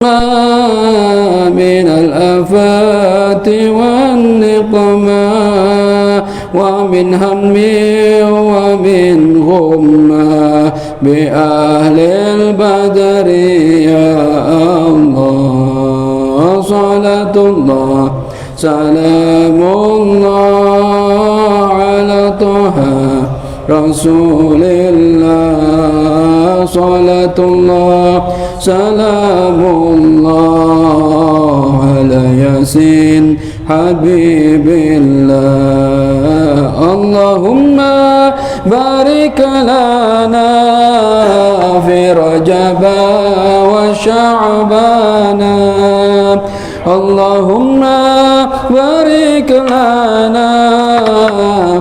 من الآفات والنقما ومن هم ومن غمة بأهل البدر يا الله صلاة الله سلام الله على طه رسول الله صلاة الله سلام الله على ياسين حبيب الله اللهم بارك لنا في رجب وشعبان اللهم بارك لنا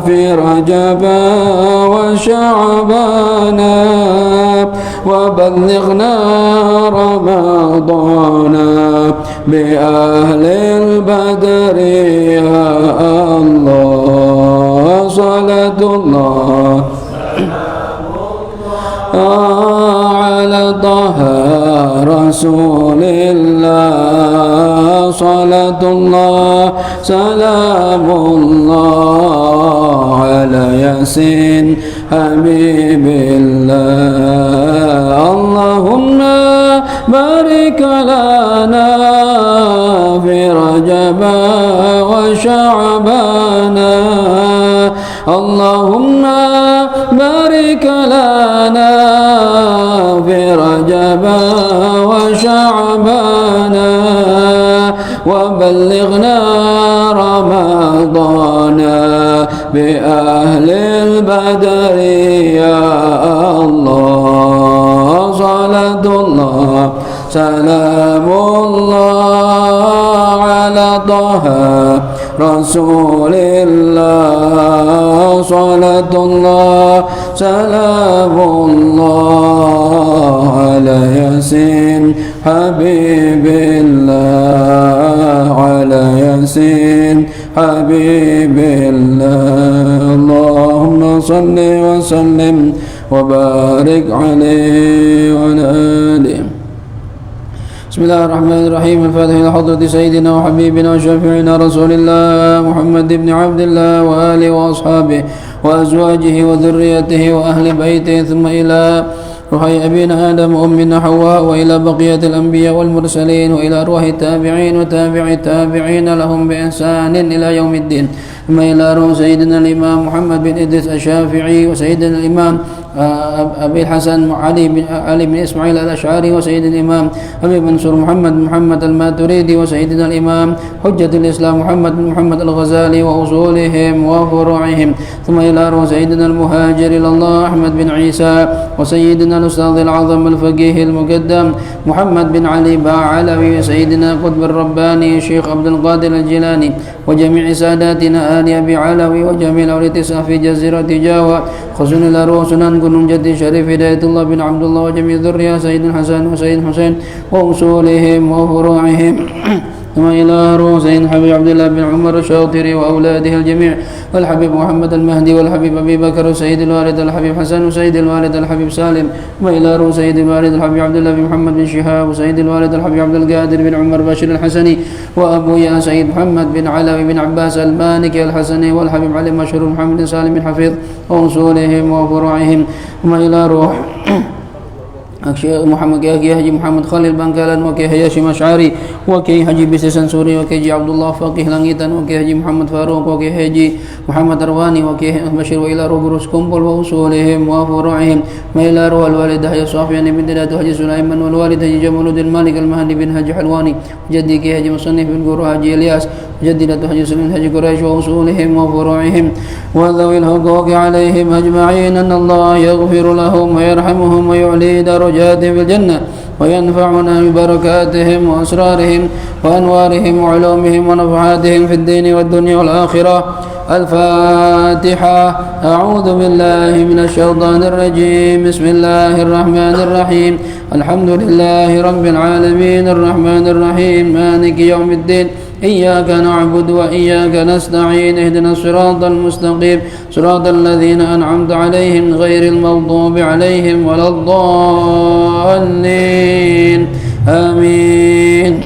في رجب وشعبان وبلغنا رمضان بأهل البدر يا الله صلاة الله على طه رسول الله صلاة الله سلام الله على ياسين حبيب الله اللهم بارك لنا في رجب وشعبان اللهم بارك لنا في رجب وشعبان وبلغنا رمضان بأهل البدر يا الله صلاة الله سلام الله على طه رسول الله صلاة الله سلام الله على ياسين حبيب الله على ياسين حبيب الله اللهم صل وسلم وبارك عليه وعلى آله. بسم الله الرحمن الرحيم. الفاتحة إلى حضرة سيدنا وحبيبنا وشفيعنا رسول الله محمد بن عبد الله وآله وأصحابه وأزواجه وذريته وأهل بيته ثم إلى روح أبينا آدم وأمنا حواء وإلى بقية الأنبياء والمرسلين وإلى أرواح التابعين وتابع التابعين لهم بإحسان إلى يوم الدين ثم إلى روح سيدنا الإمام محمد بن إدريس الشافعي وسيدنا الإمام أبي الحسن علي بن إسماعيل الأشعري وسيدنا الإمام أبي منصور محمد الماتريدي وسيدنا الإمام حجة الإسلام محمد بن محمد الغزالي وأصولهم وفروعهم ثم إلى روح سيدنا المهاجر إلى الله أحمد بن عيسى وسيدنا الأستاذ العظم الفقيه المقدم محمد بن علي باعلوي وسيدنا قطب الرباني الشيخ عبد القادر الجيلاني وجميع ساداتنا آل أبي علوي وجميع الأولياء في جزيرة جاوة خصوصا إلى روح سنن كن جد شريف هداية الله بن عبد الله وجميع ذرية سيد الحسن وسيد حسين وأصولهم وفروعهم ثم إلى روح سيد حبيب عبد الله بن عمر الشاطري وأولاده الجميع والحبيب محمد المهدي والحبيب أبي بكر وسيد الوالد الحبيب حسن وسيد الوالد الحبيب سالم ثم إلى روح سيد الوالد الحبيب عبد الله بن محمد بن شهاب وسيد الوالد الحبيب عبد القادر بن عمر بشير الحسني وأبويا سيد محمد بن علوي بن عباس المالكي الحسني والحبيب علي مشهور محمد بن سالم الحفيظ وأصولهم وفروعهم ثم إلى روح محمد كي حجي محمد خليل بنكالان وكي هاشم أشعري وكي حجي بسسن سوري وكي حجي عبد الله فقيه لنغيتان وكي حجي محمد فاروق وكي حجي محمد رواني وكي بشير وإلى روبروس كومبول وأصولهم وفروعهم ما إلى روح الوالد حجي صافيان بن دلات وحجي سليمان والوالد حجي جمال الدين المالك المهدي بن حجي حلواني جدي كي حجي مصنف بن قرو حجي إلياس جدي حجي سليم حجي قريش وأصولهم وفروعهم وذوي الحقوق عليهم أجمعين أن الله يغفر لهم ويرحمهم ويعلي درجاتهم في الجنة وينفعنا ببركاتهم وأسرارهم وأنوارهم وعلومهم ونفعاتهم في الدين والدنيا والآخرة. الفاتحة. أعوذ بالله من الشيطان الرجيم. بسم الله الرحمن الرحيم. الحمد لله رب العالمين الرحمن الرحيم مالك يوم الدين إياك نعبد وإياك نستعين اهدنا الصراط المستقيم صراط الذين أنعمت عليهم غير المغضوب عليهم ولا الضالين آمين.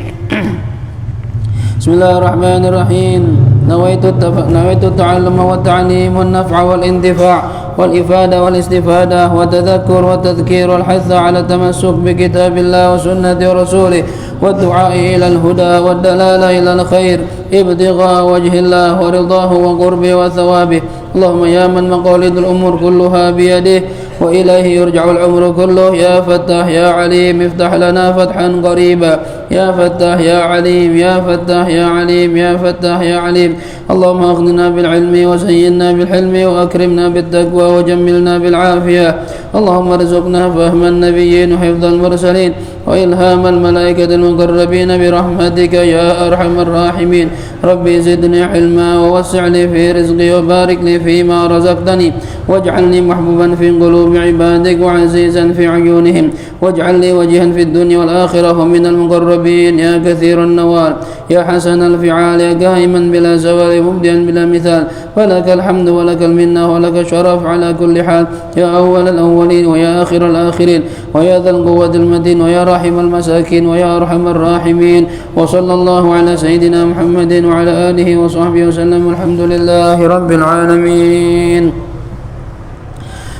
بسم الله الرحمن الرحيم. نويت التعلم والتعليم والنفع والانتفاع والإفادة والاستفادة والتذكر والتذكير والحث على التمسك بكتاب الله وسنة رسوله والدعاء إلى الهدى والدلالة إلى الخير ابتغاء وجه الله ورضاه وقربه وثوابه. اللهم يا من مقاليد الأمور كلها بيده وإليه يرجع الأمر كله يا فتاح يا عليم افتح لنا فتحا قريبا يا فتاح يا عليم يا فتاح يا عليم يا فتاح يا عليم. اللهم أغننا بالعلم وزينا بالحلم وأكرمنا بالتقوى وجملنا بالعافية. اللهم ارزقنا فهم النبيين وحفظ المرسلين وإلهام الملائكة المقربين برحمتك يا أرحم الراحمين. ربي زدني علما ووسع لي في رزقي وبارك لي فيما رزقتني واجعلني محبوبا في قلوب عبادك وعزيزا في عيونهم واجعل لي وجها في الدنيا والآخرة ومن المقربين يا كثير النوال يا حسن الفعال يا قائما بلا زوال مبدئا بلا مثال. ولك الحمد ولك المنة ولك الشرف على كل حال يا أول الأولين ويا آخر الآخرين ويا ذا القوة المتين ويا راحم المساكين ويا أرحم الراحمين. وصلى الله على سيدنا محمد وعلى آله وصحبه وسلم. الحمد لله رب العالمين.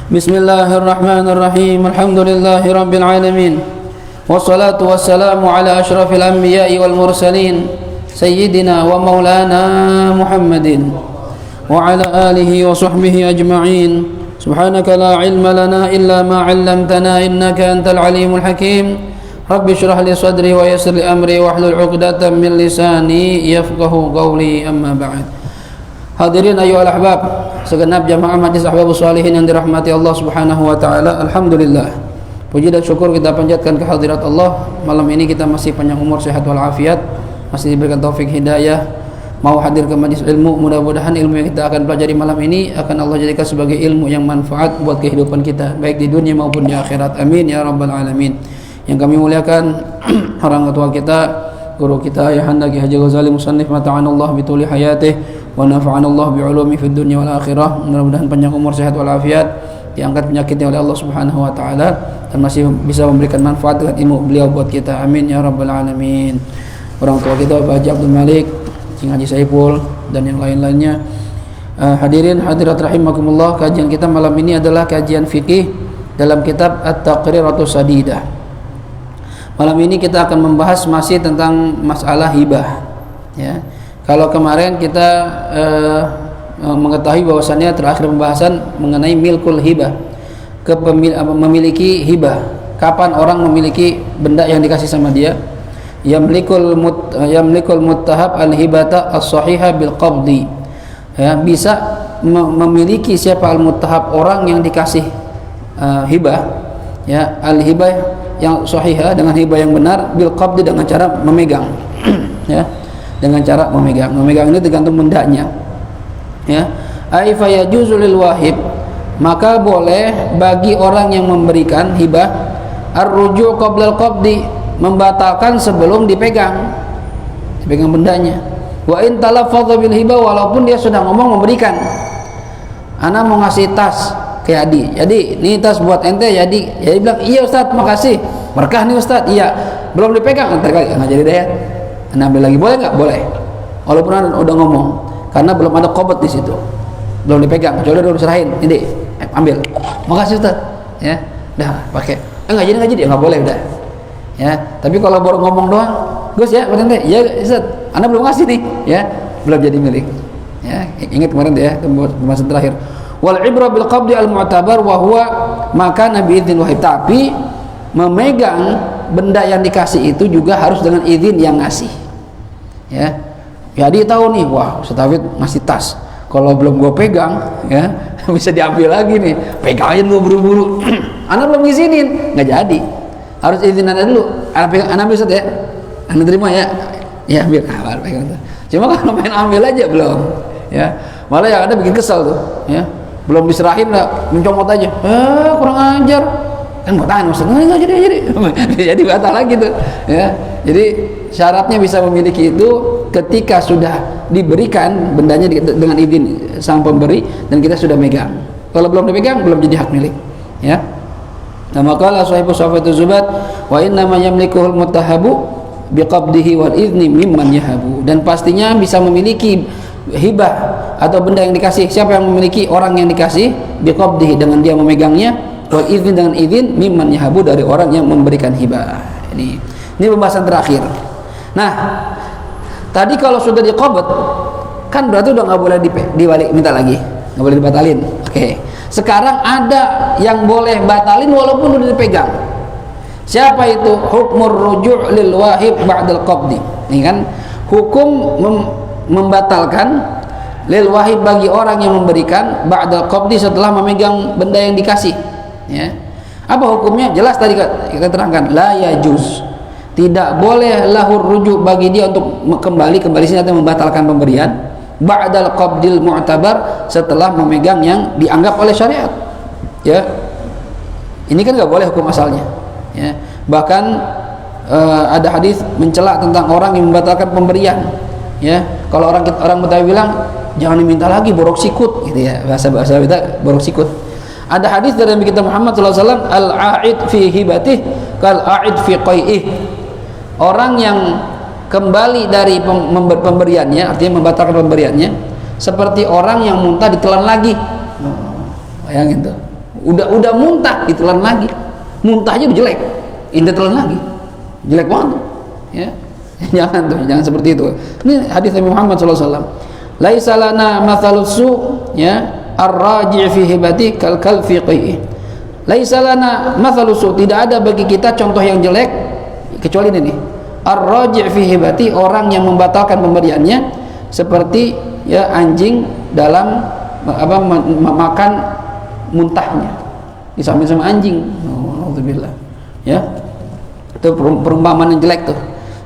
بسم الله الرحمن الرحيم. الحمد لله رب العالمين والصلاة والسلام على أشرف الأنبياء والمرسلين سيدنا ومولانا محمد وعلى آله وصحبه أجمعين. سبحانك لا علم لنا إلا ما علمتنا إنك أنت العليم الحكيم. رب اشرح لي صدري ويسر لي أمري واحلل عقدة من لساني يفقه قولي. أما بعد. Hadirin ayyuhal ahbab, segenap jamaah majlis ahbabus shalihin yang dirahmati Allah Subhanahu wa taala. Alhamdulillah. Puji dan syukur kita panjatkan kehadirat Allah. Malam ini kita masih panjang umur, sehat walafiat, masih diberikan taufik hidayah, mau hadir ke majlis ilmu. Mudah-mudahan ilmu yang kita akan pelajari malam ini akan Allah jadikan sebagai ilmu yang manfaat buat kehidupan kita, baik di dunia maupun di akhirat. Amin ya rabbal alamin. Yang kami muliakan orang tua kita, guru kita Ayahanda Ki Haji Ghazali Musannif mata'anallah bituli hayatih wa nafa'anallah bi'ulumi fid dunya wal akhirah. Mudah-mudahan panjang umur, sehat walafiat, diangkat penyakitnya oleh Allah Subhanahu wa taala dan masih bisa memberikan manfaat dengan ilmu beliau buat kita. Amin ya rabbal alamin. Orang tua kita Pak Haji Abdul Malik, Cing Haji Saiful dan yang lain-lainnya. Hadirin hadirat rahimakumullah, kajian kita malam ini adalah kajian fikih dalam kitab At-Taqriratus Sadidah. Malam ini kita akan membahas masih tentang masalah hibah, ya. Kalau kemarin kita mengetahui bahwasannya terakhir pembahasan mengenai milkul hibah, memiliki hibah. Kapan orang memiliki benda yang dikasih sama dia? Yamlikul muttahab al-hibata as-sahihah bil qabdi. Ya, bisa memiliki siapa al-muttahab, orang yang dikasih hibah, ya, al-hibah yang sahihah dengan hibah yang benar, bil qabdi dengan cara memegang. Ya, dengan cara memegang. Memegang ini tergantung bendanya. Ya, ai fa yajuzu lil wahib, maka boleh bagi orang yang memberikan hibah ar-ruju' qabla al-qabdi, membatalkan sebelum dipegang bendanya. Wa in talaffadha bil hibah, walaupun dia sudah ngomong memberikan. Ana mau ngasih tas ke Adi, jadi ini tas buat ente, jadi bilang iya Ustaz, makasih, berkah nih Ustaz. Iya, belum dipegang, ntar kali nggak jadi deh ya. Anda ambil lagi, boleh nggak? Boleh, walaupun Anda udah ngomong, karena belum ada qobat di situ, belum dipegang, kecuali udah diserahin, ini ambil, makasih Ustaz, ya, dah pakai. Nggak jadi, nggak boleh udah, ya. Tapi kalau baru ngomong doang, Gus ya, buat ente, ya Ustaz, Anda belum ngasih nih, ya, belum jadi milik. Ya, ingat kemarin deh ya, pembahasan terakhir. Wal ibra bil qabdi al mu'tabar wa huwa maka nabi idzin wahib. Tapi memegang benda yang dikasih itu juga harus dengan izin yang ngasih. Ya. Jadi tahu nih, wah Ustaz Hafid ngasih tas. Kalau belum gue pegang, ya, bisa diambil lagi nih. Pegang aja dulu buru-buru. Anak belum ngizinin, nggak jadi. Harus izin Anda dulu. Anak pegang, Anda ambil Ustaz ya. Anda terima ya. Ya ambil. Nah, pegang. Cuma kalau main ambil aja belum. Ya, malah yang ada bikin kesel tuh, ya, belum diserahin lah, mencomot aja, kurang ajar, kan mau tahan Ustaz, nggak jadi batal lagi tuh, ya. Jadi syaratnya bisa memiliki itu ketika sudah diberikan bendanya dengan izin sang pemberi dan kita sudah megang. Kalau belum dipegang, belum jadi hak milik, ya. Nah, maka la sahibu Safatul Zubat wa inna ma yamlikuhul mutahabu biqabdihi wal idzni mimman yahabu, dan pastinya bisa memiliki hibah atau benda yang dikasih. Siapa yang memiliki? Orang yang dikasih, biqabdihi dengan dia memegangnya, wal idzni dengan izin, mimman yahabu dari orang yang memberikan hibah. Ini pembahasan terakhir. Nah, tadi kalau sudah diqabd kan berarti udah nggak boleh dibalik minta lagi, nggak boleh dibatalin. Oke. Sekarang ada yang boleh batalin walaupun udah dipegang. Siapa itu? Hukmur ruju' lil wahib ba'dal qabdi. Ini kan hukum membatalkan lil wahib bagi orang yang memberikan ba'dal qabdi setelah memegang benda yang dikasih. Ya. Apa hukumnya? Jelas tadi kita terangkan, la yajuz. Tidak boleh lahur rujuk bagi dia untuk kembali sini atau membatalkan pemberian ba'dal qabdil mu'tabar, setelah memegang yang dianggap oleh syariat. Ya, ini kan nggak boleh hukum asalnya. Ya, bahkan ada hadis mencela tentang orang yang membatalkan pemberian. Ya, kalau orang Betawi bilang jangan diminta lagi, borok sikut, gitu ya, bahasa kita borok sikut. Ada hadis dari Nabi kita Muhammad SAW, al-a'id fi hibatih kal a'id fi qai'ih. Orang yang kembali dari pemberiannya, artinya membatalkan pemberiannya, seperti orang yang muntah ditelan lagi. Bayangin tuh, udah muntah ditelan lagi, muntahnya jelek, ini ditelan lagi, jelek banget tuh. Ya, jangan seperti itu. Ini hadis Nabi Muhammad SAW. Laisa lana mathalus su, ya, ar-raji' fi hibati kal fi qai'i. Laisa lana mathalus su, tidak ada bagi kita contoh yang jelek kecuali ini. Ar-raji' fi hibati, orang yang membatalkan pemberiannya seperti ya anjing dalam makan muntahnya, disamain sama anjing. Alhamdulillah. Ya, itu perumpamaan yang jelek tuh.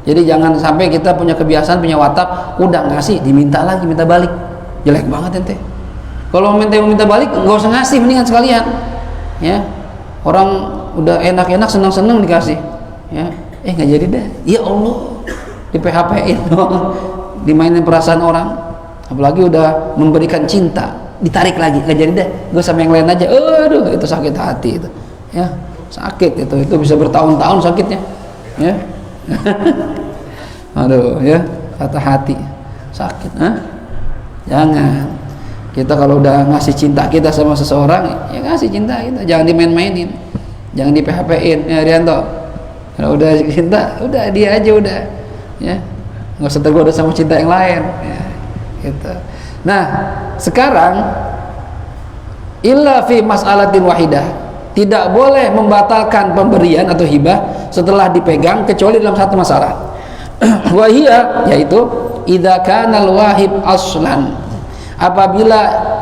Jadi jangan sampai kita punya kebiasaan, punya watak, udah ngasih diminta lagi, minta balik. Jelek banget ente. Kalau minta balik nggak usah ngasih, mendingan sekalian. Ya, orang udah enak-enak senang-senang dikasih. Ya, nggak jadi deh. Ya Allah, di PHP-in dong, dimainin perasaan orang. Apalagi udah memberikan cinta, ditarik lagi, nggak jadi deh. Gue sama yang lain aja. Aduh, itu sakit hati itu. Ya, sakit itu bisa bertahun-tahun sakitnya. Ya. Aduh, ya, kata hati sakit. Jangan. Kita kalau udah ngasih cinta kita sama seseorang, ya ngasih cinta kita, jangan dimain-mainin, jangan di PHP-in. Ya Rianto, kalau udah cinta, udah dia aja udah, ya, nggak usah tergoda sama cinta yang lain. Ya, gitu. Nah, sekarang illa fi mas'alatin wahidah, tidak boleh membatalkan pemberian atau hibah setelah dipegang kecuali dalam satu masalah. Wahia, yaitu idza kana al-wahib aslan, apabila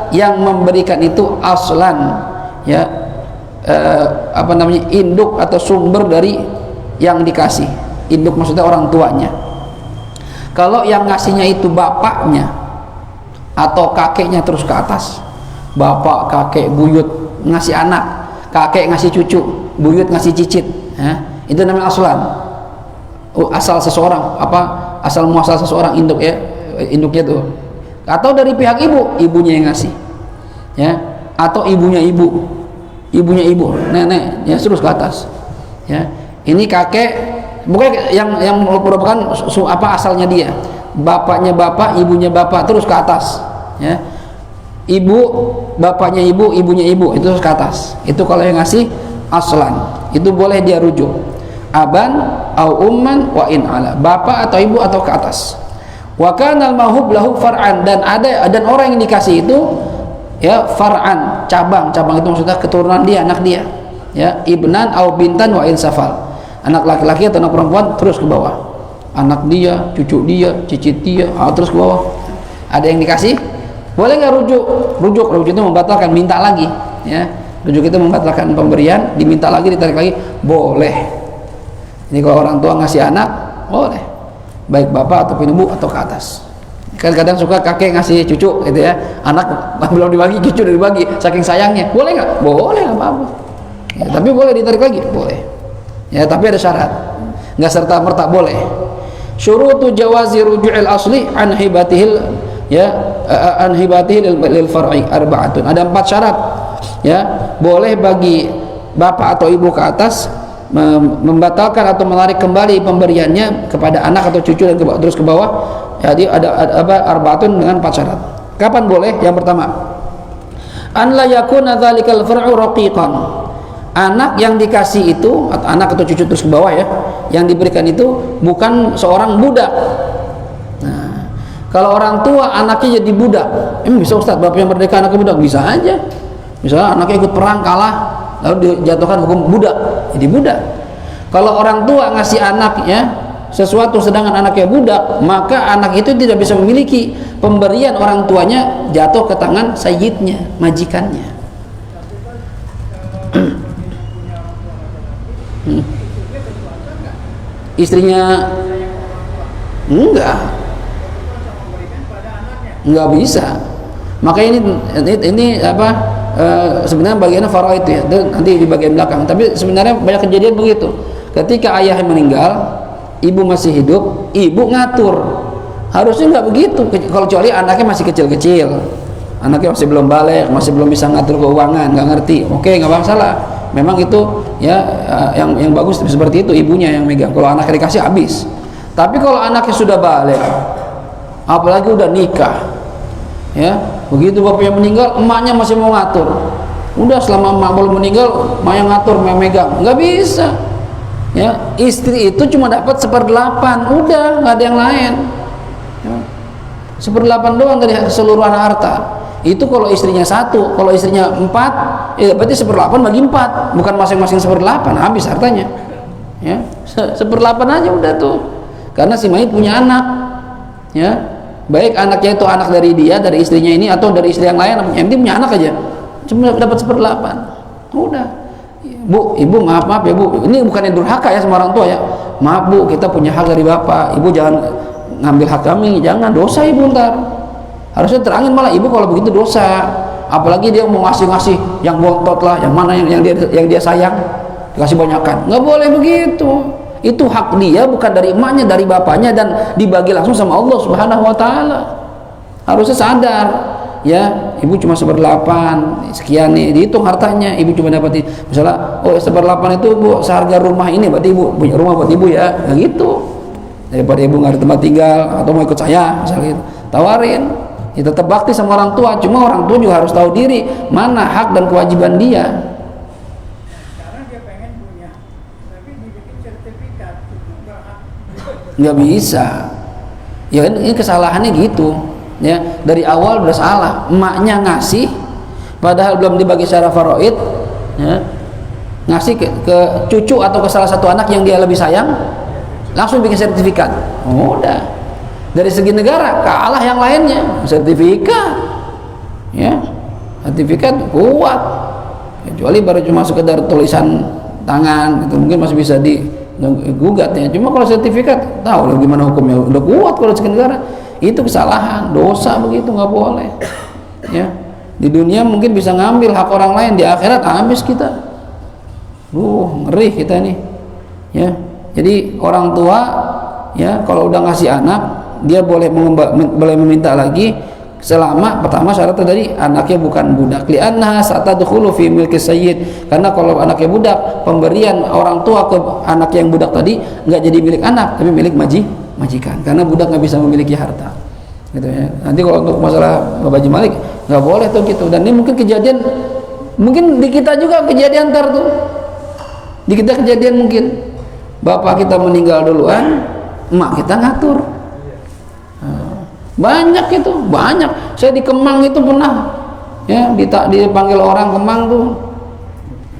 yang memberikan itu aslan, ya, induk atau sumber dari yang dikasih. Induk maksudnya orang tuanya. Kalau yang ngasihnya itu bapaknya atau kakeknya terus ke atas, bapak, kakek, buyut ngasih anak, kakek ngasih cucu, buyut ngasih cicit, ya, itu namanya aslan. Asal seseorang, asal muasal seseorang, induk, ya, induknya tuh. Atau dari pihak ibunya yang ngasih, ya, atau ibunya ibu, nenek, ya, terus ke atas, ya. Ini kakek, bukan yang merupakan asalnya dia, bapaknya bapak, ibunya bapak, terus ke atas, ya. Ibu, bapaknya ibu, ibunya ibu, itu terus ke atas. Itu kalau yang ngasih aslan, itu boleh dia rujuk. Aban au umman wa in ala, bapak atau ibu atau ke atas. Wa kana al-mahub lahu far'an, dan orang yang dikasih itu, ya, far'an, cabang itu maksudnya keturunan dia, anak dia, ya, ibnan au bintan wa in safal, anak laki-laki atau anak perempuan terus ke bawah, anak dia, cucu dia, cicit dia, terus ke bawah. Ada yang dikasih, boleh nggak rujuk itu membatalkan, minta lagi, ya, rujuk itu membatalkan pemberian, diminta lagi, ditarik lagi, boleh. Ini kalau orang tua ngasih anak, boleh, baik bapak ataupun ibu atau ke atas. Kan kadang suka kakek ngasih cucu, gitu ya, anak belum dibagi, cucu udah dibagi, saking sayangnya. Boleh nggak? Boleh, nggak apa-apa. Ya, tapi boleh ditarik lagi, boleh. Ya, tapi ada syarat, nggak serta merta boleh. Syurutu jawazi ruju'il asli an hibatihil, ya, an hibatihil lil far'i arba'atun. Ada 4 syarat, ya, boleh bagi bapak atau ibu ke atas membatalkan atau menarik kembali pemberiannya kepada anak atau cucu dan terus ke bawah. Jadi ada arbaatun dengan 4 syarat. Kapan boleh? Yang pertama, an la yakuna dzalikal far'u raqiqan. Anak yang dikasih itu, atau anak atau cucu terus ke bawah ya, yang diberikan itu bukan seorang budak. Nah, kalau orang tua anaknya jadi budak, bisa Ustaz, bapak yang merdeka anaknya budak? Bisa aja. Misalnya anaknya ikut perang kalah, lalu dijatuhkan hukum budak, jadi budak. Kalau orang tua ngasih anaknya sesuatu sedangkan anaknya budak, maka anak itu tidak bisa memiliki pemberian orang tuanya, jatuh ke tangan sayyidnya, majikannya. Istrinya enggak bisa. Maka ini apa, sebenarnya bagiannya faraid ya, nanti di bagian belakang. Tapi sebenarnya banyak kejadian begitu. Ketika ayah meninggal, ibu masih hidup, ibu ngatur. Harusnya nggak begitu, kecuali anaknya masih kecil-kecil, anaknya masih belum balik, masih belum bisa ngatur keuangan, nggak ngerti. Oke, nggak masalah. Memang itu ya yang bagus seperti itu, ibunya yang megang. Kalau anaknya dikasih habis. Tapi kalau anaknya sudah balik, apalagi udah nikah, ya begitu bapaknya meninggal, emaknya masih mau ngatur. Udah selama emak belum meninggal, emak yang ngatur, emak megang, nggak bisa. Ya, istri itu cuma dapat 1/8, udah nggak ada yang lain. Ya, 1/8 doang dari keseluruhan harta. Itu kalau istrinya 1, kalau istrinya 4, ya berarti 1/8 bagi 4, bukan masing-masing 1/8, habis hartanya. Ya, 1/8 aja udah tuh. Karena si mayit punya anak, ya, baik anaknya itu anak dari dia, dari istrinya ini, atau dari istri yang lain, yang penting punya anak aja, cuma dapat 1/8, udah. Bu, ibu maaf ya bu, ini bukannya durhaka ya sama orang tua ya, maaf bu, kita punya hak dari bapak, ibu jangan ngambil hak kami, jangan, dosa ibu ntar. Harusnya terangin, malah ibu kalau begitu dosa, apalagi dia mau ngasih yang bontot lah, yang mana yang dia sayang, dikasih banyakan, nggak boleh begitu. Itu hak dia, bukan dari emaknya, dari bapaknya, dan dibagi langsung sama Allah Subhanahu Wa Taala. Harusnya sadar, ya ibu cuma 1/8 sekian nih, dihitung hartanya, ibu cuma dapat misalnya, oh 1/8 itu bu seharga rumah ini, berarti ibu punya rumah buat ibu ya, nggak gitu. Daripada ibu nggak ada tempat tinggal atau mau ikut saya misalnya gitu, tawarin. Ya tetap bakti sama orang tua, cuma orang tua juga harus tahu diri mana hak dan kewajiban dia. Sekarang dia pengen punya, tapi dibikin sertifikat itu berhak. Nggak bisa. Ya ini kesalahannya gitu. Ya, dari awal udah salah, emaknya ngasih padahal belum dibagi secara faraid, ya, ngasih ke cucu atau ke salah satu anak yang dia lebih sayang, langsung bikin sertifikat. Oh, udah, dari segi negara kalah yang lainnya, sertifikat, ya, sertifikat kuat, kecuali baru cuma sekedar tulisan tangan itu mungkin masih bisa digugat ya. Cuma kalau sertifikat, tahu gimana hukumnya, udah kuat kalau segi negara. Itu kesalahan, dosa begitu, nggak boleh. Ya, di dunia mungkin bisa ngambil hak orang lain, di akhirat habis kita. Ngeri kita nih. Ya, jadi orang tua, ya kalau udah ngasih anak, dia boleh meminta lagi selama pertama syaratnya tadi anaknya bukan budak. Li'annaha satadkhulu fi milki sayyid. Karena kalau anaknya budak, pemberian orang tua ke anak yang budak tadi nggak jadi milik anak, tapi milik majikan, karena budak nggak bisa memiliki harta, gitu ya. Nanti kalau untuk masalah Bapak Haji Malik nggak boleh tuh gitu. Dan ini mungkin kejadian, mungkin di kita juga kejadian ntar tuh, di kita kejadian mungkin bapak kita meninggal duluan, emak kita ngatur. Banyak itu, banyak. Saya di Kemang itu pernah, ya dipanggil orang Kemang tuh,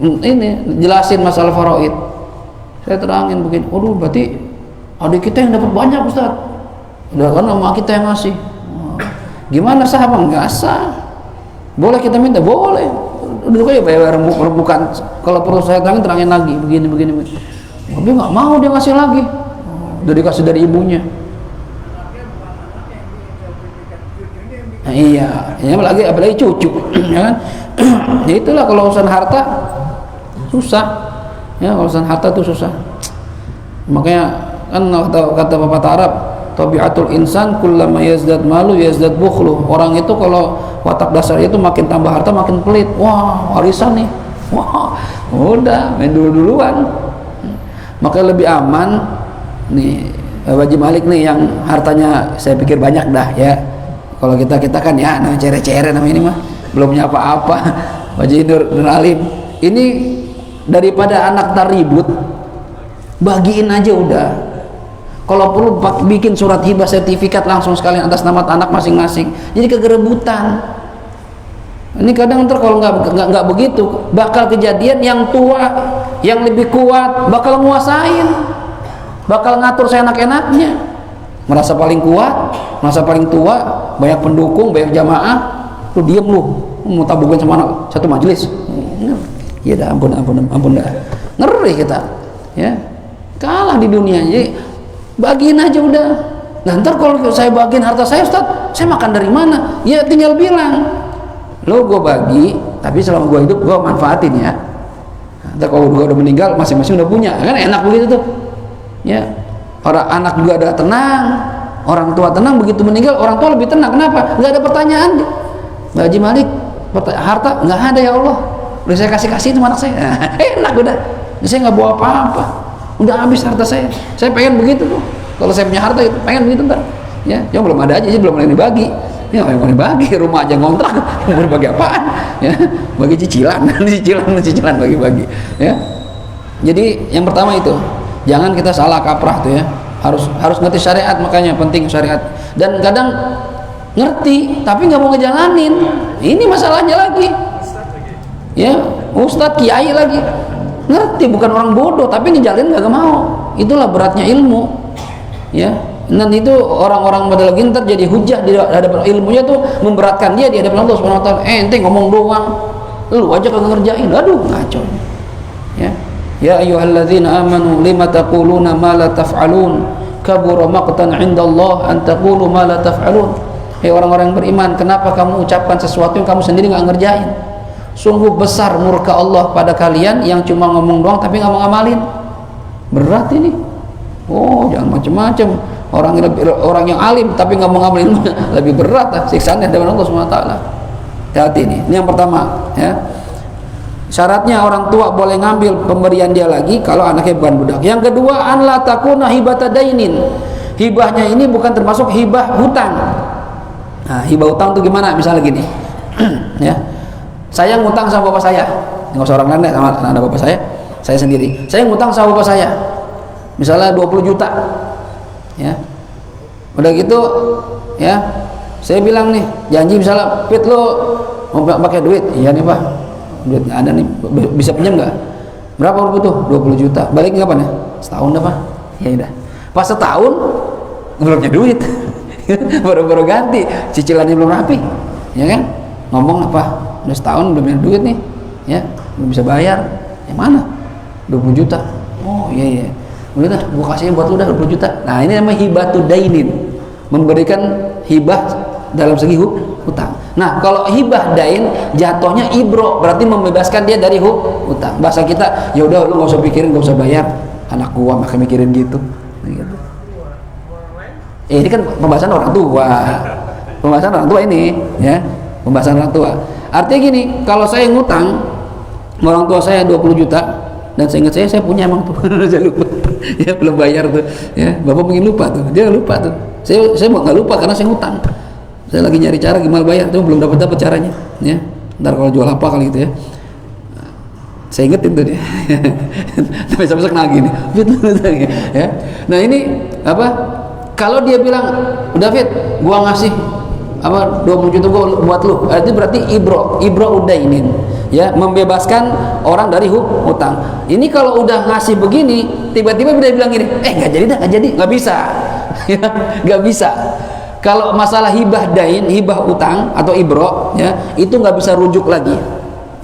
ini jelasin masalah faraid. Saya terangin begini, waduh berarti adik kita yang dapat banyak Ustaz, udah kan emak kita yang ngasih. Gimana sah apa enggak sah? Boleh kita minta, boleh. Dulu aja bayar bukan. Kalau perlu saya terangin lagi begini. Tapi nggak mau dia ngasih lagi. Udah dikasih dari ibunya. Nah, iya, apalagi cucu, ya kan? Ya itulah kalau urusan harta susah. Ya, kalau urusan harta tuh susah. Makanya kan kata pepatah Arab, tabiatul insan kullama yazdad malu yazdad bukhlu. Orang itu kalau watak dasarnya itu makin tambah harta makin pelit. Wah, warisan nih. Wah, udah main duluan. Maka lebih aman nih Haji Malik nih yang hartanya saya pikir banyak dah ya. Kalau kita kan ya namanya cere-cere namanya ini mah belum punya apa-apa. Haji Nur Alim ini daripada anak taribut bagiin aja udah. Kalau perlu bikin surat hibah sertifikat langsung sekalian atas nama anak masing-masing. Jadi kegerebutan. Ini kadang ntar kalau nggak begitu bakal kejadian yang tua yang lebih kuat bakal nguasain, bakal ngatur seenak-enaknya, merasa paling kuat, merasa paling tua, banyak pendukung, banyak jamaah, lu diem lu mau tabungin sama anak satu majelis. Ya dah ampun dah, ngeri kita ya, kalah di dunia. Jadi bagiin aja udah. Nah ntar kalau saya bagiin harta saya, Ustaz, saya makan dari mana? Ya tinggal bilang, lo gue bagi, tapi selama gue hidup gue manfaatin ya. Ntar kalau gue udah meninggal masing-masing udah punya, kan enak begitu tuh ya. Orang anak juga ada tenang, orang tua tenang, begitu meninggal orang tua lebih tenang. Kenapa? Nggak ada pertanyaan. Mbak Haji Malik harta nggak ada ya Allah, udah saya kasih sama anak saya. Enak udah, saya nggak bawa apa-apa, udah habis harta saya pengen begitu tuh. Kalau saya punya harta itu pengen begitu ntar ya. Yang belum ada aja sih, belum ada yang dibagi ya. Yang mau dibagi rumah aja ngontrak, mau dibagi apaan ya, bagi cicilan cicilan bagi-bagi ya. Jadi yang pertama itu jangan kita salah kaprah tuh ya, harus ngerti syariat. Makanya penting syariat. Dan kadang ngerti tapi nggak mau ngejalanin, ini masalahnya lagi ya. Ustadz kiai lagi ngerti, bukan orang bodoh, tapi ngejalanin nggak mau. Itulah beratnya ilmu ya. Dan itu orang-orang model lagi ntar jadi hujah di hadapan ilmunya tuh, memberatkan dia di hadapan Allah Subhanahu wa taala. Ente ngomong doang, lu aja kagak ngerjain. Aduh ngaco ya. Ya ayyuhalladzina amanu lima taquluna ma la taf'alun kabura maqtan 'indallah an taqulu ma la taf'alun. Hei orang-orang yang beriman, kenapa kamu ucapkan sesuatu yang kamu sendiri nggak ngerjain? Sungguh besar murka Allah pada kalian yang cuma ngomong doang tapi nggak mau ngamalin. Berat ini. Oh jangan macam-macam. Orang yang alim tapi nggak mau ngamalin lebih berat siksaannya dari Allah Subhanahu wa taala. Hati ini yang pertama ya. Syaratnya orang tua boleh ngambil pemberian dia lagi kalau anaknya bukan budak. Yang kedua, an la takuna hibata dainin. Hibahnya ini bukan termasuk hibah hutang. Nah, hibah hutang itu gimana? Misalnya gini ya, saya ngutang sama bapak saya, nggak usah orang lain deh, sama anak bapak saya sendiri. Saya ngutang sama bapak saya misalnya 20 juta ya. Udah gitu ya, saya bilang nih, janji misalnya, Fit lo mau pakai duit? Iya nih Pak, duit nggak ada nih, bisa pinjam nggak? Berapa lo butuh? 20 juta. Balik kapan ya? Setahun dah Pak. Ya udah, pas setahun belum punya duit baru ganti, cicilannya belum rapi ya kan. Ngomong apa, udah setahun belum punya duit nih ya, belum bisa bayar. Yang mana? 20 juta. Oh iya udah dah, gua kasih buat lu dah 20 juta. Nah ini namanya hibatu dainin, memberikan hibah dalam segi hutang. Nah kalau hibah dain jatuhnya ibro, berarti membebaskan dia dari hutang. Bahasa kita, ya udah lu nggak usah pikirin, nggak usah bayar, anak gua maka mikirin gitu. Ini kan pembahasan orang tua, ini ya, pembahasan orang tua. Artinya gini, kalau saya ngutang orang tua saya 20 juta dan saya ingat saya punya emang tuh saya lupa ya, belum bayar tuh ya. Bapak mungkin lupa tuh, dia lupa tuh. Saya nggak lupa karena saya ngutang. Saya lagi nyari cara gimana bayar, tuh belum dapat caranya ya. Ntar kalau jual apa kali gitu ya, saya ingetin tuh dia tapi besok nagih nih ya. Nah ini apa, kalau dia bilang udah Fit, gua ngasih apa 20 juta gua buat lu, itu berarti ibro udainin ya, membebaskan orang dari hutang. Ini kalau udah ngasih begini tiba-tiba dia bilang gini, nggak jadi dah, nggak bisa ya, nggak bisa. Kalau masalah hibah dain, hibah utang atau ibro ya, itu nggak bisa rujuk lagi,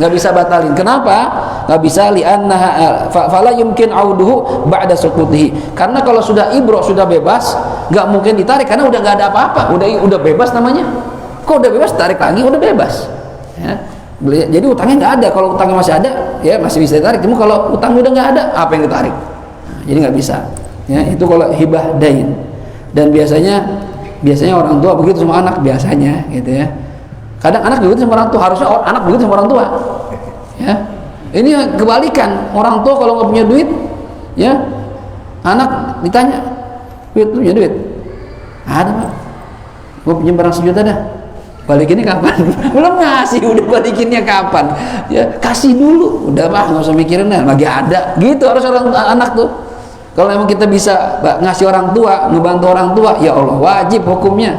nggak bisa batalin. Kenapa nggak bisa? Li'annaha fala yumkin auduhu ba'da suqutihi. Karena kalau sudah ibro, sudah bebas, nggak mungkin ditarik karena udah nggak ada apa-apa, udah bebas namanya. Kok udah bebas tarik lagi, udah bebas ya. Jadi utangnya nggak ada. Kalau utangnya masih ada ya masih bisa ditarik. Cuma kalau utang udah nggak ada, apa yang ditarik? Nah, jadi nggak bisa ya. Itu kalau hibah dain. Dan biasanya orang tua begitu sama anak, biasanya gitu ya. Kadang anak begitu sama orang tua, harusnya anak begitu sama orang tua ya. Ini kebalikan, orang tua kalau nggak punya duit ya, Anak ditanya, "Wit, lu punya duit?" "Ada, Pak. Gue pinjam barang 1 juta dah." "Balikinnya kapan?" "Belum ngasih, udah balikinnya kapan?" Ya, kasih dulu. "Udah, Pak, nggak usah mikirin dah, lagi ada." Gitu harus orang anak tuh. Kalau emang kita bisa ngasih orang tua, ngebantu orang tua, ya Allah, wajib hukumnya.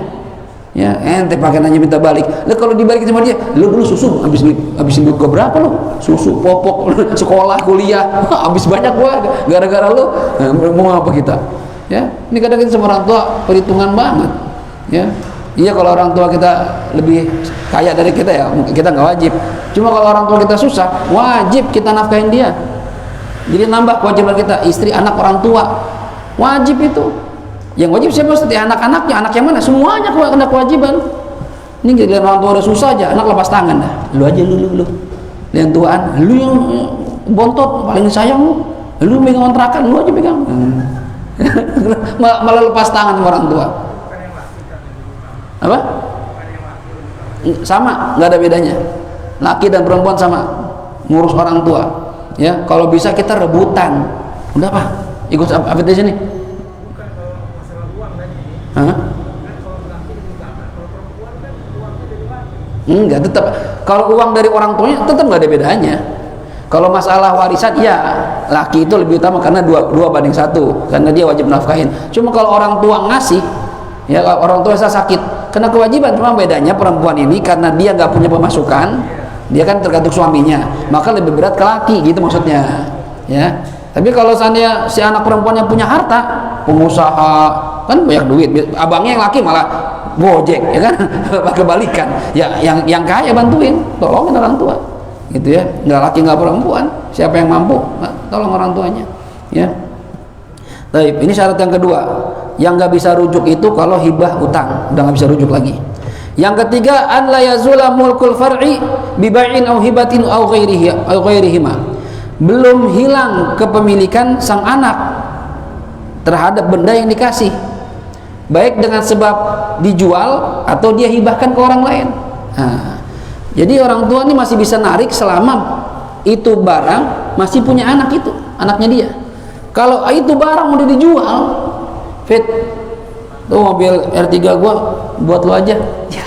Ya, ente pakai nanya minta balik. Lah kalau dibalikin sama dia, "Lu dulu susu habisin duit gua berapa lu? Susu, popok, sekolah, kuliah, habis banyak gua gara-gara lu." Nah, mau apa kita? Ya, ini kadang kita sama orang tua perhitungan banget. Ya. Iya, kalau orang tua kita lebih kaya dari kita ya, kita nggak wajib. Cuma kalau orang tua kita susah, wajib kita nafkahin dia. Jadi nambah kewajiban kita, istri, anak, orang tua, wajib itu. Yang wajib siapa? Setiap anak-anaknya, anak yang mana? Semuanya kena kewajiban. Ini giliran orang tua udah susah aja, anak lepas tangan dah. Lu aja, lu. Yang tuaan, lu yang bontot, paling sayang lu megang kontrakan, lu aja pegang. Malah lepas tangan sama orang tua. Apa? Sama, nggak ada bedanya. Laki dan perempuan sama, ngurus orang tua. Ya, kalau bisa kita rebutan. Udah, Pak, ikut apa di sini? Bukan kalau masalah uang tadi. Hah? Kan kalau laki lebih utama, kalau perempuan kan uangnya dari laki. Enggak, tetap. Kalau uang dari orang tuanya tetap nggak ada bedanya. Kalau masalah warisan, ya laki itu lebih utama karena 2:1, karena dia wajib nafkahin. Cuma kalau orang tua ngasih, ya kalau orang tua saya sakit, kena kewajiban. Cuma bedanya perempuan ini karena dia nggak punya pemasukan, dia kan tergantung suaminya, maka lebih berat ke laki, gitu maksudnya. Ya. Tapi kalau seandainya si anak perempuan yang punya harta, pengusaha, kan banyak duit, abangnya yang laki malah gojek, ya kan? Kebalikan. Ya, yang kaya bantuin, tolongin orang tua, gitu ya. Nggak laki nggak perempuan, siapa yang mampu, tolong orang tuanya. Ya. Baik, ini syarat yang kedua. Yang nggak bisa rujuk itu kalau hibah utang, udah nggak bisa rujuk lagi. Yang ketiga, an la yazula mulkul far'i bi bai'in aw hibatin aw ghairihima. Belum hilang kepemilikan sang anak terhadap benda yang dikasih, baik dengan sebab dijual atau dia hibahkan ke orang lain. Nah, jadi orang tua ini masih bisa narik selama itu barang masih punya anak, itu anaknya dia. Kalau itu barang udah dijual, Fit, tuh mobil R3 gua buat lu aja. Ya,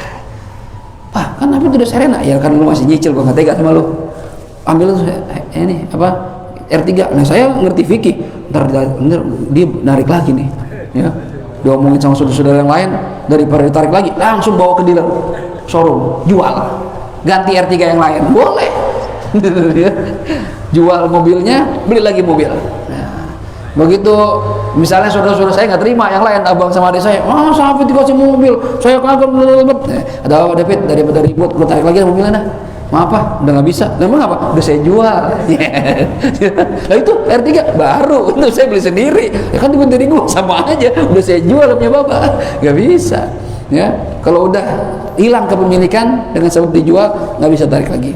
Pak, kan tapi udah Serena. Ya kan lu masih nyicil, gua nggak tega sama lu. Ambil ini apa R3. Nah, saya ngerti fikih. Ntar dia narik lagi nih, ya. Diomongin sama saudara-saudara yang lain, daripada ditarik lagi, langsung bawa ke dealer showroom, jual, ganti R3 yang lain, boleh. Jual mobilnya, beli lagi mobil. Nah, begitu misalnya saudara-saudara saya nggak terima yang lain, abang sama adik saya, sampai dikasih mobil, saya kagak. Ada David, daripada ribut, lu tarik lagi mobilnya dah. Maaf, Pak, udah nggak bisa. Memang apa? Udah saya jual. Nah itu R3 baru, itu saya beli sendiri. Ya kan dari gua sama aja. Udah saya jual punya bapak, nggak bisa. Ya, kalau udah hilang kepemilikan dengan sebab dijual, nggak bisa tarik lagi.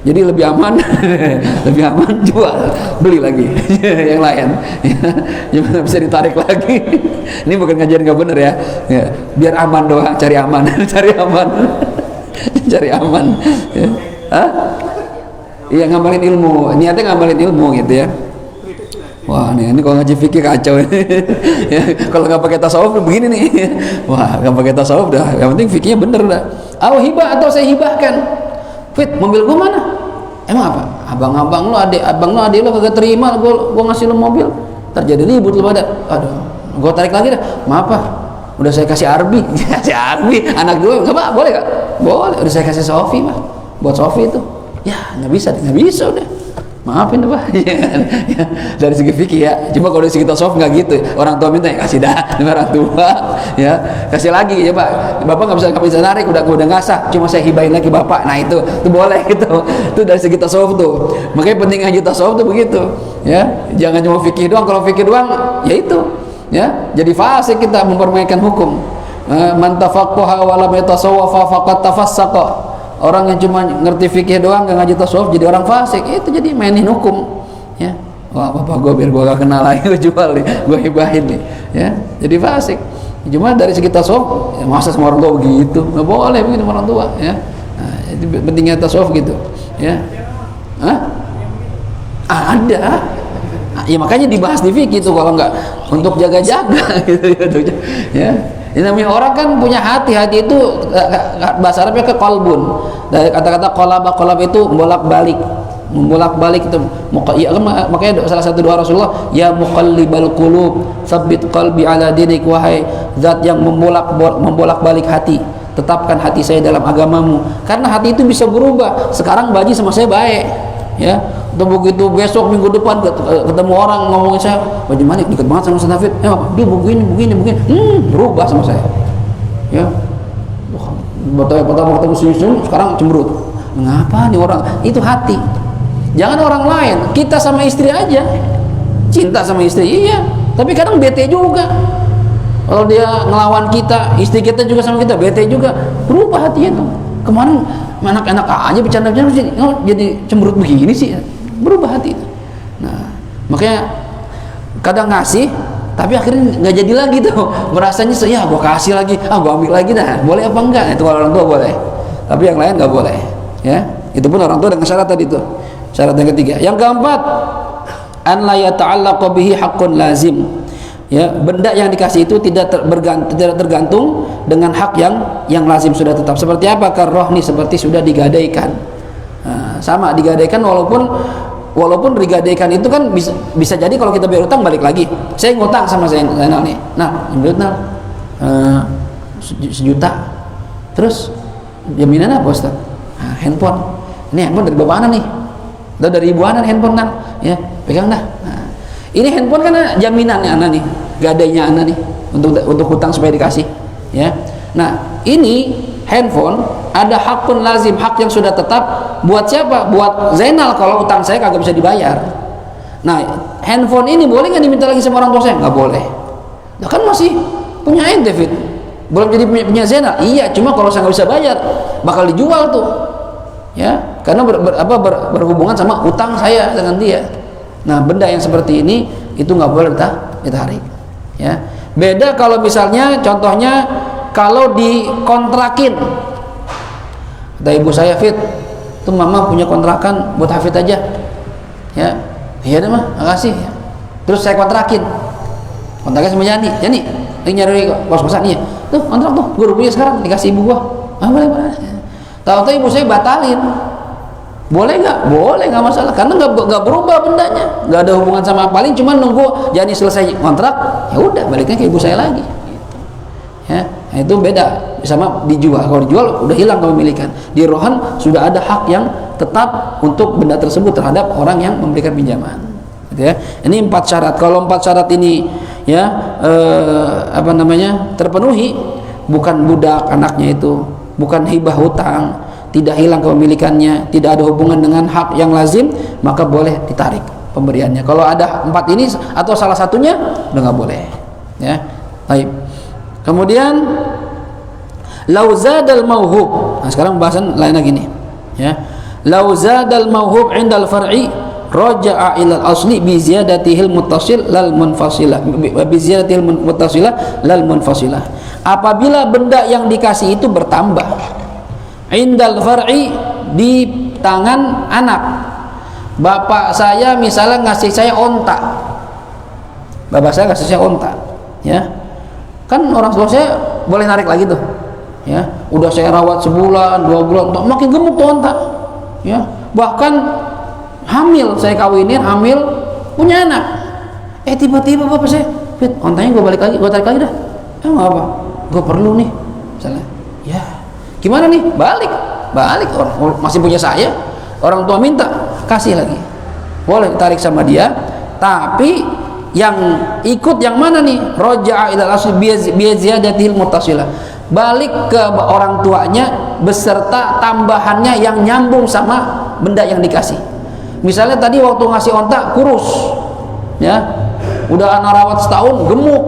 Jadi lebih aman, lebih aman jual, beli lagi yang lain. Ya, nggak bisa ditarik lagi. Ini bukan ngajarin nggak bener ya. Ya, biar aman doang, cari aman, cari aman, cari aman. Ya. Hah? Iya, ngamalin ilmu, niatnya ngamalin ilmu gitu ya. Wah, ini kalau ngaji fikih kacau ini. Ya, kalau nggak pakai tasawuf begini nih. Wah, nggak pakai tasawuf dah. Yang penting fikihnya bener dah. Hibah atau saya hibahkan. Fit, mobil gua mana? Emang apa? Abang lu adik lu kagak terima gua ngasih lu mobil. Terjadi ribut lu pada. Aduh, gua tarik lagi dah. Maaf, Pak. Udah saya kasih Arbi. Kasih Arbi. Anak gua enggak, Pak? Boleh enggak? Boleh. Udah saya kasih Sofi, Pak. Buat Sofi itu. Ya, nggak bisa udah. Maafin Pak. Ya, dari segi fikih ya. Cuma kalau dari segi tasawuf nggak gitu. Orang tua minta ya kasih dah. Orang tua ya kasih lagi ya Pak. Bapak nggak bisa narik, udah nggak sah. Cuma saya hibahin lagi Bapak. Nah itu boleh gitu. Itu dari segi tasawuf tuh. Makanya penting ngaji tasawuf tuh begitu. Ya, jangan cuma fikih doang. Kalau fikih doang, ya itu. Ya, jadi fasik kita mempermainkan hukum. Man tafaqqaha wa lam yatasawwafa faqad tafassaqa. Orang yang cuma ngerti fikih doang gak ngaji tasawuf jadi orang fasik, itu jadi mainin hukum, ya. Wah, bapak gue biar gue gak kenal lagi, gue jual nih, gue hibahin nih, ya. Jadi fasik. Cuma dari segi tasawuf, ya masa sama orang tua begitu, nggak boleh begitu sama orang tua, ya. Nah, itu pentingnya tasawuf gitu, ya. Hah? Ada. Ya makanya dibahas di fikih itu, kalau nggak untuk jaga-jaga gitu ya. Ini namanya orang kan punya hati itu bahasa Arabnya ke qalbun, dari kata-kata qalab itu membolak-balik itu. Ya, makanya salah satu doa Rasulullah, ya muqallibal qulub tsabbit qalbi ala dinik, wahai zat yang membolak-balik hati, tetapkan hati saya dalam agamamu. Karena hati itu bisa berubah. Sekarang Baji sama saya baik, ya, atau begitu besok minggu depan ketemu orang ngomongin saya, Baji Manik dekat banget sama Ustaz Hafid, dia begini, berubah sama saya, ya. Pertama ketemu senyum, sekarang cemberut. Mengapa nih orang? Itu hati. Jangan orang lain, kita sama istri aja, cinta sama istri, iya, tapi kadang bete juga. Kalau dia ngelawan kita, istri kita juga sama kita bete juga, berubah hatinya tuh. Kemarin enak-enak aja bercanda-bercanda, jadi cemberut begini sih, berubah hati. Nah, makanya kadang ngasih, tapi akhirnya nggak jadi lagi tuh. Merasanya ya gua kasih lagi, gua ambil lagi dah. Boleh apa enggak? Itu kalau orang tua boleh, tapi yang lain nggak boleh. Ya, itu pun orang tua dengan syarat tadi tuh. Syarat yang ketiga. Yang keempat, an la yata'allaqu bihi haqqun lazim. Ya, benda yang dikasih itu tidak tergantung dengan hak yang lazim sudah tetap. Seperti apa? Karrohni, seperti sudah digadaikan. Nah, sama digadaikan, walaupun digadaikan itu kan bisa jadi kalau kita bayar utang balik lagi. Saya ngutang sama Zainal nih. Nah, Zainal sejuta. Terus jaminan apa, Ustaz? Nah, handphone. Ini handphone dari bapak Ana nih. Atau dari ibu Ana handphone kan, ya, pegang dah. Nah, ini handphone kan jaminannya Ana nih, gadainya Ana nih untuk hutang supaya dikasih, ya. Nah, ini handphone ada hakun lazim, hak yang sudah tetap buat siapa? Buat Zainal kalau utang saya kagak bisa dibayar. Nah, handphone ini boleh nggak diminta lagi sama orang tua saya? Nggak boleh. Nah, kan masih punya ente, Fit. Belum jadi punya Zainal. Iya, cuma kalau saya nggak bisa bayar, bakal dijual tuh, ya. Karena berhubungan sama utang saya dengan dia. Nah, benda yang seperti ini itu nggak boleh ditarik, ya. Beda kalau misalnya contohnya kalau dikontrakin, kata ibu saya, Fit, tuh mama punya kontrakan buat Hafid aja, ya. Iya deh mah, makasih, ya. Terus saya kontraknya sama Yani lagi nyari kos-kosan, iya, tuh kontrak tuh, gue udah punya sekarang, dikasih ibu gua. Boleh. Tahu-tahu ibu saya batalin. Boleh nggak? Boleh, nggak masalah, karena nggak berubah bendanya, nggak ada hubungan sama, paling cuma nunggu Yani selesai kontrak, ya udah baliknya ke ibu saya lagi, gitu. Ya, nah itu beda sama dijual. Kalau dijual udah hilang kepemilikan. Di rohan sudah ada hak yang tetap untuk benda tersebut terhadap orang yang memberikan pinjaman, gitu ya. Ini 4 syarat. Kalau 4 syarat ini ya terpenuhi, bukan budak anaknya itu, bukan hibah hutang, tidak hilang kepemilikannya, tidak ada hubungan dengan hak yang lazim, maka boleh ditarik pemberiannya. Kalau ada 4 ini atau salah satunya, udah nggak boleh, ya. Baik. Kemudian lauzadal mauhub. Nah, sekarang bahasan lain lagi nih, ya. Lauzadal mauhub indal far'i raja'a ila al-asli bi ziyadatihil muttasil lal munfasilah, bi ziyadatihil muttasilah lal munfasilah. Apabila benda yang dikasih itu bertambah indal far'i, di tangan anak. Bapak saya misalnya ngasih saya onta, ya, kan orang tua saya boleh narik lagi tuh, ya. Udah saya rawat sebulan 2 bulan, makin gemuk tuh onta, ya. Bahkan hamil, saya kawinin hamil, punya anak, tiba-tiba bapak saya, Fit, ontanya gue tarik lagi dah. Nggak apa, gue perlu nih, misalnya, ya. Gimana nih? Balik orang masih punya saya, orang tua minta, kasih lagi, boleh tarik sama dia. Tapi yang ikut yang mana nih? Raja'a ilal asli bi ziyadatil muttasilah, balik ke orang tuanya beserta tambahannya yang nyambung sama benda yang dikasih. Misalnya tadi waktu ngasih onta kurus, ya, udah anak rawat setahun gemuk,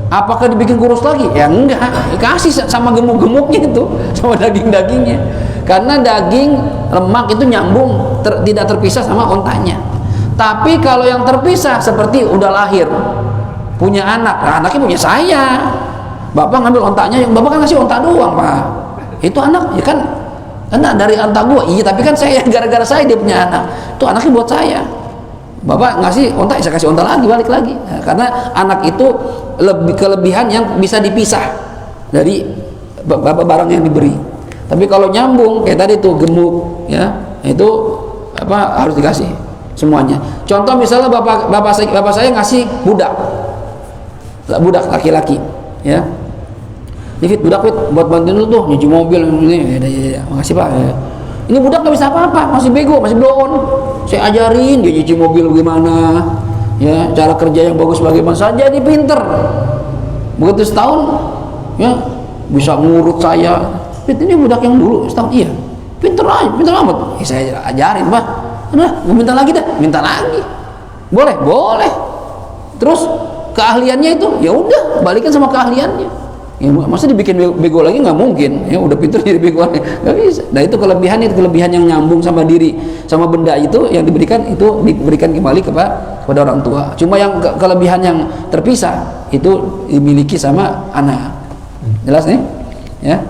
apakah dibikin kurus lagi? Ya enggak, kasih sama gemuk-gemuknya itu, sama daging-dagingnya, karena daging lemak itu nyambung, tidak terpisah sama ontanya. Tapi kalau yang terpisah seperti udah lahir, punya anak, nah, anaknya punya saya, bapak ngambil ontanya, yang bapak kan ngasih onta doang, Pak, itu anak, ya kan, dari onta gua, iya, tapi kan saya gara-gara saya dia punya anak, itu anaknya buat saya, Bapak ngasih onta, saya kasih onta lagi, balik lagi. Nah, karena anak itu kelebihan yang bisa dipisah dari barang yang diberi. Tapi kalau nyambung kayak tadi tuh gemuk, ya itu apa harus dikasih semuanya. Contoh misalnya bapak saya ngasih budak laki-laki, ya. Fit budak Fit buat bantuin lu tuh nyuci mobil ini. Ya, makasih Pak. Ya. Ini budak nggak bisa apa-apa, masih bego, masih blow on. Saya ajarin dia nyuci mobil bagaimana, ya cara kerja yang bagus bagaimana. Saja dia pinter. Begitu setahun, ya bisa ngurut saya. Fit ini budak yang dulu setahun, iya. Pinter amat. Ya, saya ajarin Pak. Udah, mau minta lagi dah, minta lagi. Boleh. Terus keahliannya itu, ya udah balikin sama keahliannya. Ya, masa dibikin bego lagi nggak mungkin, ya udah pintar jadi bego lagi nggak bisa. Nah itu kelebihan yang nyambung sama diri, sama benda itu yang diberikan kembali kepada orang tua. Cuma yang kelebihan yang terpisah itu dimiliki sama anak. Jelas nih, ya.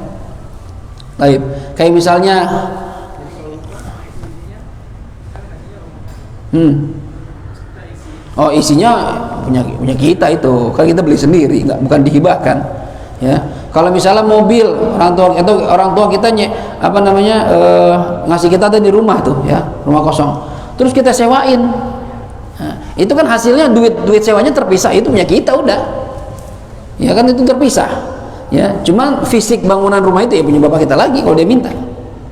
Baik, kayak misalnya, oh isinya punya kita itu, kan kita beli sendiri, bukan dihibahkan. Ya, kalau misalnya mobil orang tua kita ngasih kita di rumah tuh, ya rumah kosong, terus kita sewain, nah, itu kan hasilnya duit sewanya terpisah, itu punya kita udah, ya kan itu terpisah, ya cuma fisik bangunan rumah itu ya punya bapak kita lagi. Kalau dia minta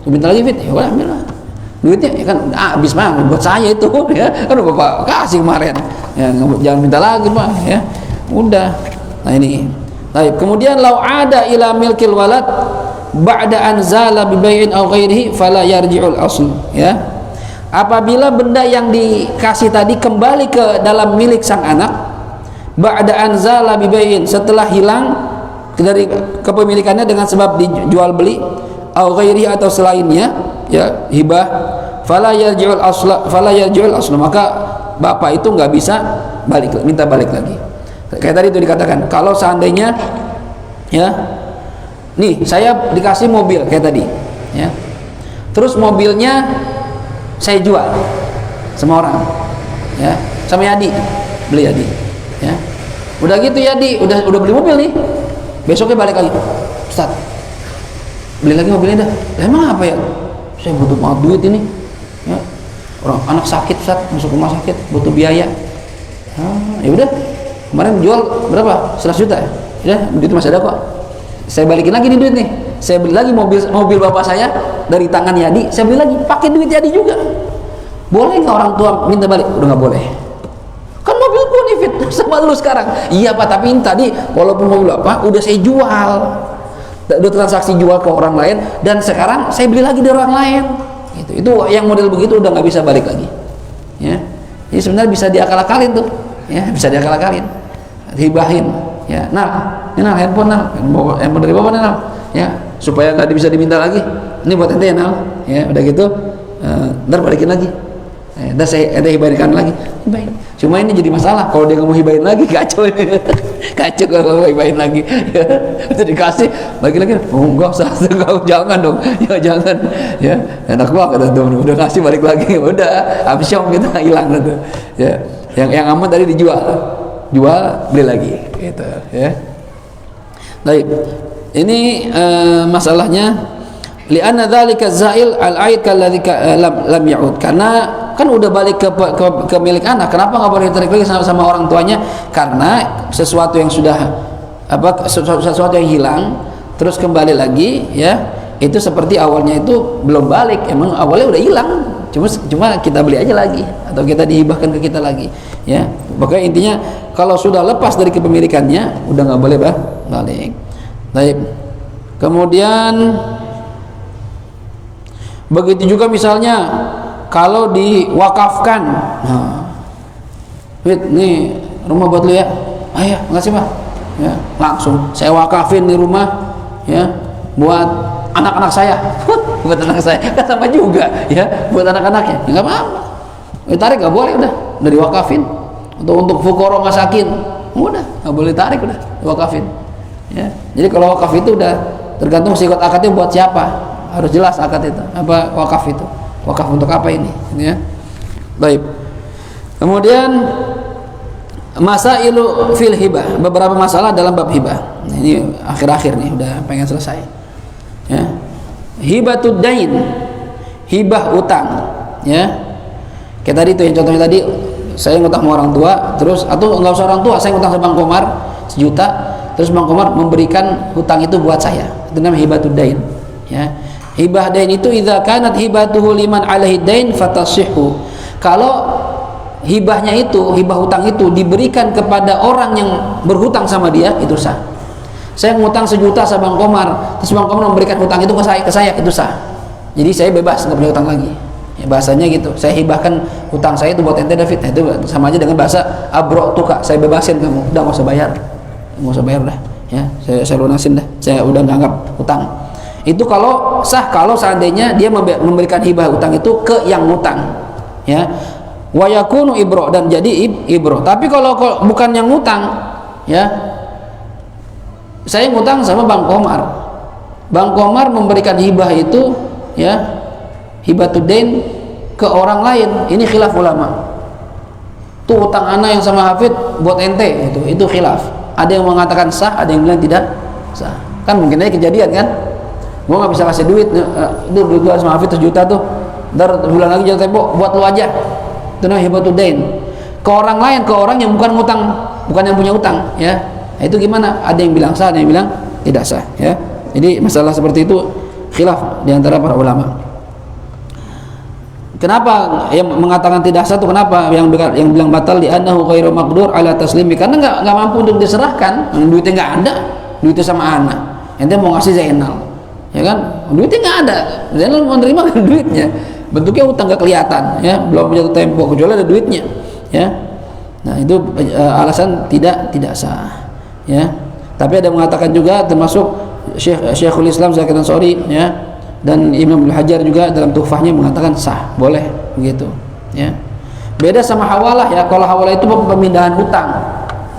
lagi Fit, ya udah ambil lah duitnya, ya kan habis mah buat saya itu, ya kan bapak kasih kemarin, ya jangan minta lagi Pak, ya udah. Nah ini. Baik, kemudian lau ada ila milkil walad ba'da an zala bi bai'in aw ghairihi fala yarji'ul asl, ya. Apabila benda yang dikasih tadi kembali ke dalam milik sang anak ba'da an zala bi bai'in, setelah hilang dari kepemilikannya dengan sebab dijual beli aw ghairihi atau selainnya, ya hibah, fala yarji'ul asl, maka bapak itu nggak bisa minta balik lagi. Kayak tadi itu dikatakan, kalau seandainya, ya, nih saya dikasih mobil kayak tadi, ya, terus mobilnya saya jual sama orang, ya, sama Yadi, beli Yadi, ya, udah gitu Yadi, udah beli mobil nih, besoknya balik lagi, Ustaz, beli lagi mobilnya dah. Emang apa ya? Saya butuh banget duit ini, ya, orang anak sakit Ustaz, masuk rumah sakit, butuh biaya. Ya udah. Kemarin jual berapa? 100 juta ya? Duit masih ada kok. Saya balikin lagi nih duit nih. Saya beli lagi mobil bapak saya dari tangan Yadi. Saya beli lagi pakai duit Yadi juga. Boleh nggak orang tua minta balik? Udah nggak boleh. Kan mobil gua nih Fit sama lu sekarang. Iya Pak, tapi tadi walaupun mobil bapak udah saya jual, udah transaksi jual ke orang lain, dan sekarang saya beli lagi dari orang lain. Itu yang model begitu udah nggak bisa balik lagi. Ya, jadi sebenarnya bisa diakal-akalin tuh. Ya bisa diakal-akalin, hibahin, ya. Nah, ini handphone dari bapak Nal, ya supaya nggak bisa diminta lagi. Ini buat ente ya Nal, ya udah gitu, ntar balikin lagi. Ntar saya hibahin lagi. Hibahin. Cuma ini jadi masalah kalau dia nggak mau hibahin lagi, kacau ini. Kacau kalau mau hibahin lagi. Itu dikasih, balikin lagi. Oh enggak usah, jangan dong, ya jangan, ya enak banget tuh, udah kasih balik lagi, udah habis syong kita hilang tuh, ya. Yang aman tadi dijual, beli lagi, gitu, ya. Baik, ini masalahnya. Li'anna dzalika zail al-aid kalladzi lam ya'ud, karena kan udah balik ke milik anak, kenapa nggak boleh ditarik lagi sama orang tuanya? Karena sesuatu yang sudah sesuatu yang hilang terus kembali lagi, ya itu seperti awalnya itu belum balik, emang awalnya udah hilang, cuma kita beli aja lagi atau kita dihibahkan ke kita lagi, ya. Pokoknya intinya kalau sudah lepas dari kepemilikannya udah nggak boleh balik. Baik, kemudian begitu juga misalnya kalau diwakafkan, nah, Fit, nih rumah buat lu ya, ya makasih Pak, ya langsung saya wakafin di rumah, ya buat anak-anak saya. Buat anak saya kan sama juga, ya buat anak-anaknya, ya nggak apa-apa, ditarik nggak boleh, udah diwakafin. Untuk fukoro masakin, udah nggak boleh tarik, udah diwakafin, ya. Jadi kalau wakaf itu udah tergantung sikot akadnya buat siapa, harus jelas akad itu apa wakaf itu, wakaf untuk apa ini, ya. Baik, Kemudian masailu fil hibah, beberapa masalah dalam bab hibah. Ini akhir-akhir nih, udah pengen selesai. Ya. Hibatud dain, hibah utang, ya. Kayak tadi tuh yang contohnya tadi, saya ngutang sama orang tua, terus atau enggak usah orang tua, saya ngutang sama Bang Komar 1 juta, terus Bang Komar memberikan hutang itu buat saya. Itu namanya hibatud dain, ya. Hibah dain itu idza kanat hibatuhu liman alaihi dain fatasihhu. Kalau hibahnya itu, hibah hutang itu diberikan kepada orang yang berhutang sama dia, itu sah. Saya ngutang 1 juta sama Bang Komar, terus Bang Komar memberikan hutang itu ke saya itu sah. Jadi saya bebas, nggak punya hutang lagi. Ya, bahasanya gitu. Saya hibahkan hutang saya itu buat ente David. Nah, itu sama aja dengan bahasa abro tuka. Saya bebasin kamu, udah nggak usah bayar, dah. Ya, saya lunasin dah. Saya udah nggak anggap hutang. Itu kalau sah, kalau seandainya dia memberikan hibah hutang itu ke yang hutang. Ya, wa yakunu ibro, dan jadi ibro. Tapi kalau bukan yang ngutang, ya, saya ngutang sama Bang Komar. Bang Komar memberikan hibah itu, ya, hibatudain ke orang lain. Ini khilaf ulama. Tuh utang anak yang sama Hafid buat ente, itu khilaf. Ada yang mengatakan sah, ada yang bilang tidak sah. Kan mungkin aja kejadian kan. Gua nggak bisa kasih duit, duit gua sama Hafid 1 juta tuh. Ntar bulan lagi jatuh tempo buat lu aja. Itu namanya hibatudain. Ke orang lain, ke orang yang bukan ngutang, bukan yang punya utang, ya. Nah, itu gimana? Ada yang bilang sah, ada yang bilang tidak sah, ya. Jadi masalah seperti itu khilaf di antara para ulama. Kenapa yang mengatakan tidak sah itu? Kenapa yang bilang batal? Di annahu ghairu maqdur ala taslimi, karena nggak mampu untuk diserahkan. Duitnya nggak ada, duitnya sama anak. Ente mau ngasih Zainal, ya kan? Duitnya nggak ada, Zainal mau nerima kan duitnya. Bentuknya utang nggak kelihatan, ya, belum jatuh tempo kecuali ada duitnya, ya. Nah, itu alasan tidak sah, ya. Tapi ada mengatakan juga, termasuk Syekhul Islam Zakir Ansori, ya, dan Imam Al-Hajar juga dalam Tuhfahnya mengatakan sah, boleh begitu, ya. Beda sama hawalah, ya. Kalau hawalah itu pemindahan hutang,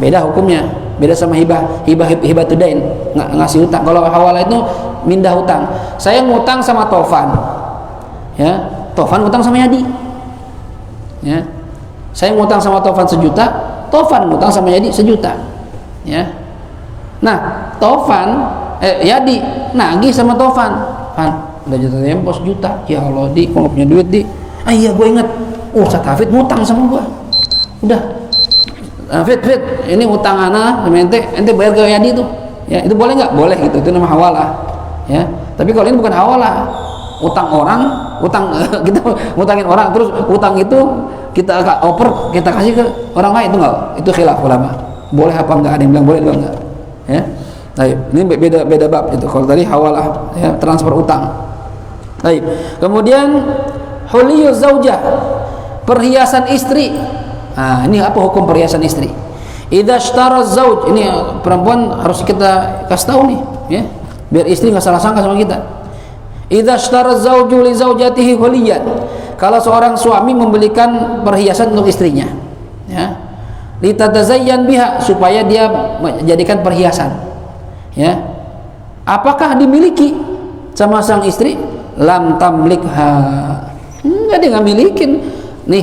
beda hukumnya, beda sama hibatudain, ngasih hutang. Kalau hawalah itu mindah hutang. Saya ngutang sama Tovan, ya, Tovan ngutang sama Yadi, ya. Saya ngutang sama Tovan 1 juta, Tovan ngutang sama Yadi 1 juta, ya. Nah, Tovan Yadi nagih sama Tovan, Van, udah jatuh tempo 1 juta. Ya Allah, Di, kok nggak punya duit, Di? Ah iya, gue inget, Ustaz Hafid ngutang sama gue. Udah, Fit, ini utang anak sama ente bayar ke Yadi tuh, ya. Itu boleh nggak? Boleh gitu, itu nama hawalah, ya. Tapi kalau ini bukan hawalah, utang orang, kita ngutangin orang, terus utang itu kita oper, kita kasih ke orang lain, itu enggak? Itu khilaf ulama. Boleh apa enggak? Ada yang bilang boleh, ada yang enggak, ya. Baik, ini beda bab itu. Kalau tadi hawalah, ya, transfer utang. Baik. Kemudian huliyuz zaujah, perhiasan istri. Nah, ini apa hukum perhiasan istri? Idza ishtara zauj, ini perempuan harus kita kasih tahu nih, ya, biar istri nggak salah sangka sama kita. Idza ishtara zauju li zaujatihi huliyan, kalau seorang suami membelikan perhiasan untuk istrinya, ya, litatazayyan biha, supaya dia menjadikan perhiasan, ya, apakah dimiliki sama sang istri? Lam tamlikha, enggak, dia nggak milikin. Nih,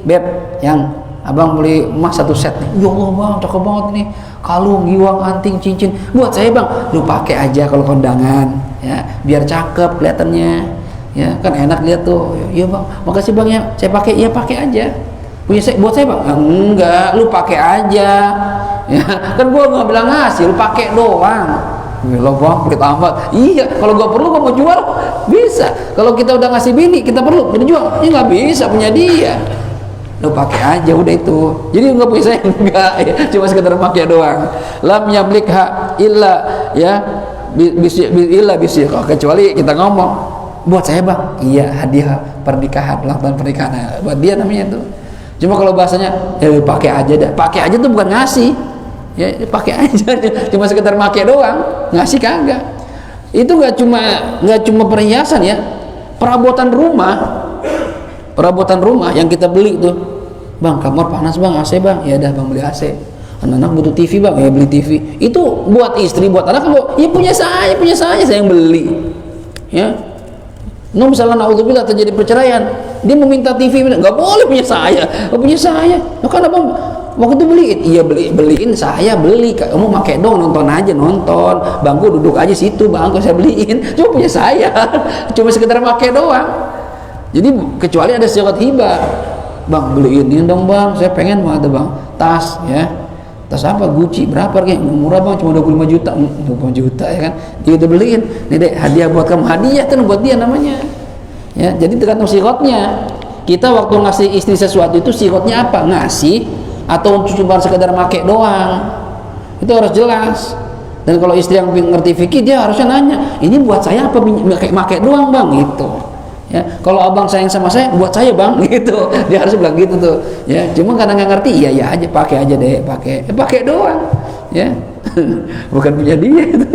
Beb, yang abang beli emas 1 set nih, ya Allah bang, cakep banget nih, kalung, giwang, anting, cincin, buat saya bang. Lu pakai aja kalau kondangan, ya, biar cakep kelihatannya, ya, kan enak lihat tuh. Iya bang, makasih bang, ya, saya pakai. Ya pakai aja, punya saya, buat saya bang. Enggak, lu pakai aja, ya, kan gua nggak bilang ngasih, lu pakai doang. Gila bang, kita amat. Iya, kalau gua perlu, gua mau jual, bisa. Kalau kita udah ngasih bini, kita perlu jual, ini nggak bisa, punya dia. Lu pakai aja, udah itu. Jadi nggak punya saya, enggak, ya, cuma sekedar pakai doang. Lam yamlikha illa, ya, illa bisyqa, kecuali kita ngomong, buat saya bang. Iya, hadiah pernikahan, ulang tahun pernikahan, nah, buat dia namanya itu. Cuma kalau bahasanya, ya pakai aja dah. Pakai aja tuh bukan ngasih, ya, pakai aja, cuma sekedar pakai doang, ngasih kagak. Itu nggak cuma perhiasan, ya, perabotan rumah yang kita beli tuh, bang, kamar panas bang, AC bang, ya dah bang, beli AC. Anak-anak butuh TV bang, ya beli TV. Itu buat istri, buat anak, ya punya saya yang beli, ya. No, misalnya naudzubillah terjadi perceraian, dia meminta TV, nggak boleh punya saya, nggak punya saya. Lo kan abang waktu itu beliin, iya beliin saya beli, kamu pakai dong, nonton aja nonton, bangku duduk aja situ, bangku saya beliin, cuma punya saya, cuma sekedar pakai doang. Jadi kecuali ada sirat hibah, bang beliin dong bang, saya pengen banget bang, tas ya. Tas apa? Gucci. Berapa harganya? Murah bang, cuma 25 juta. 25 juta ya kan? Dia udah beliin. Nih dek, hadiah buat kamu. Hadiah kan buat dia namanya. Ya, jadi tergantung sirotnya. Kita waktu ngasih istri sesuatu itu sirotnya apa? Ngasih atau cuma sekedar make doang. Itu harus jelas. Dan kalau istri yang ngerti fikih, dia harusnya nanya, ini buat saya apa? Make doang bang, gitu. Ya, kalau abang sayang sama saya, buat saya bang, gitu. Dia harus bilang gitu tuh. Ya, cuma karena nggak ngerti, iya aja, pakai aja deh, pakai doang. Ya, bukan punya dia itu.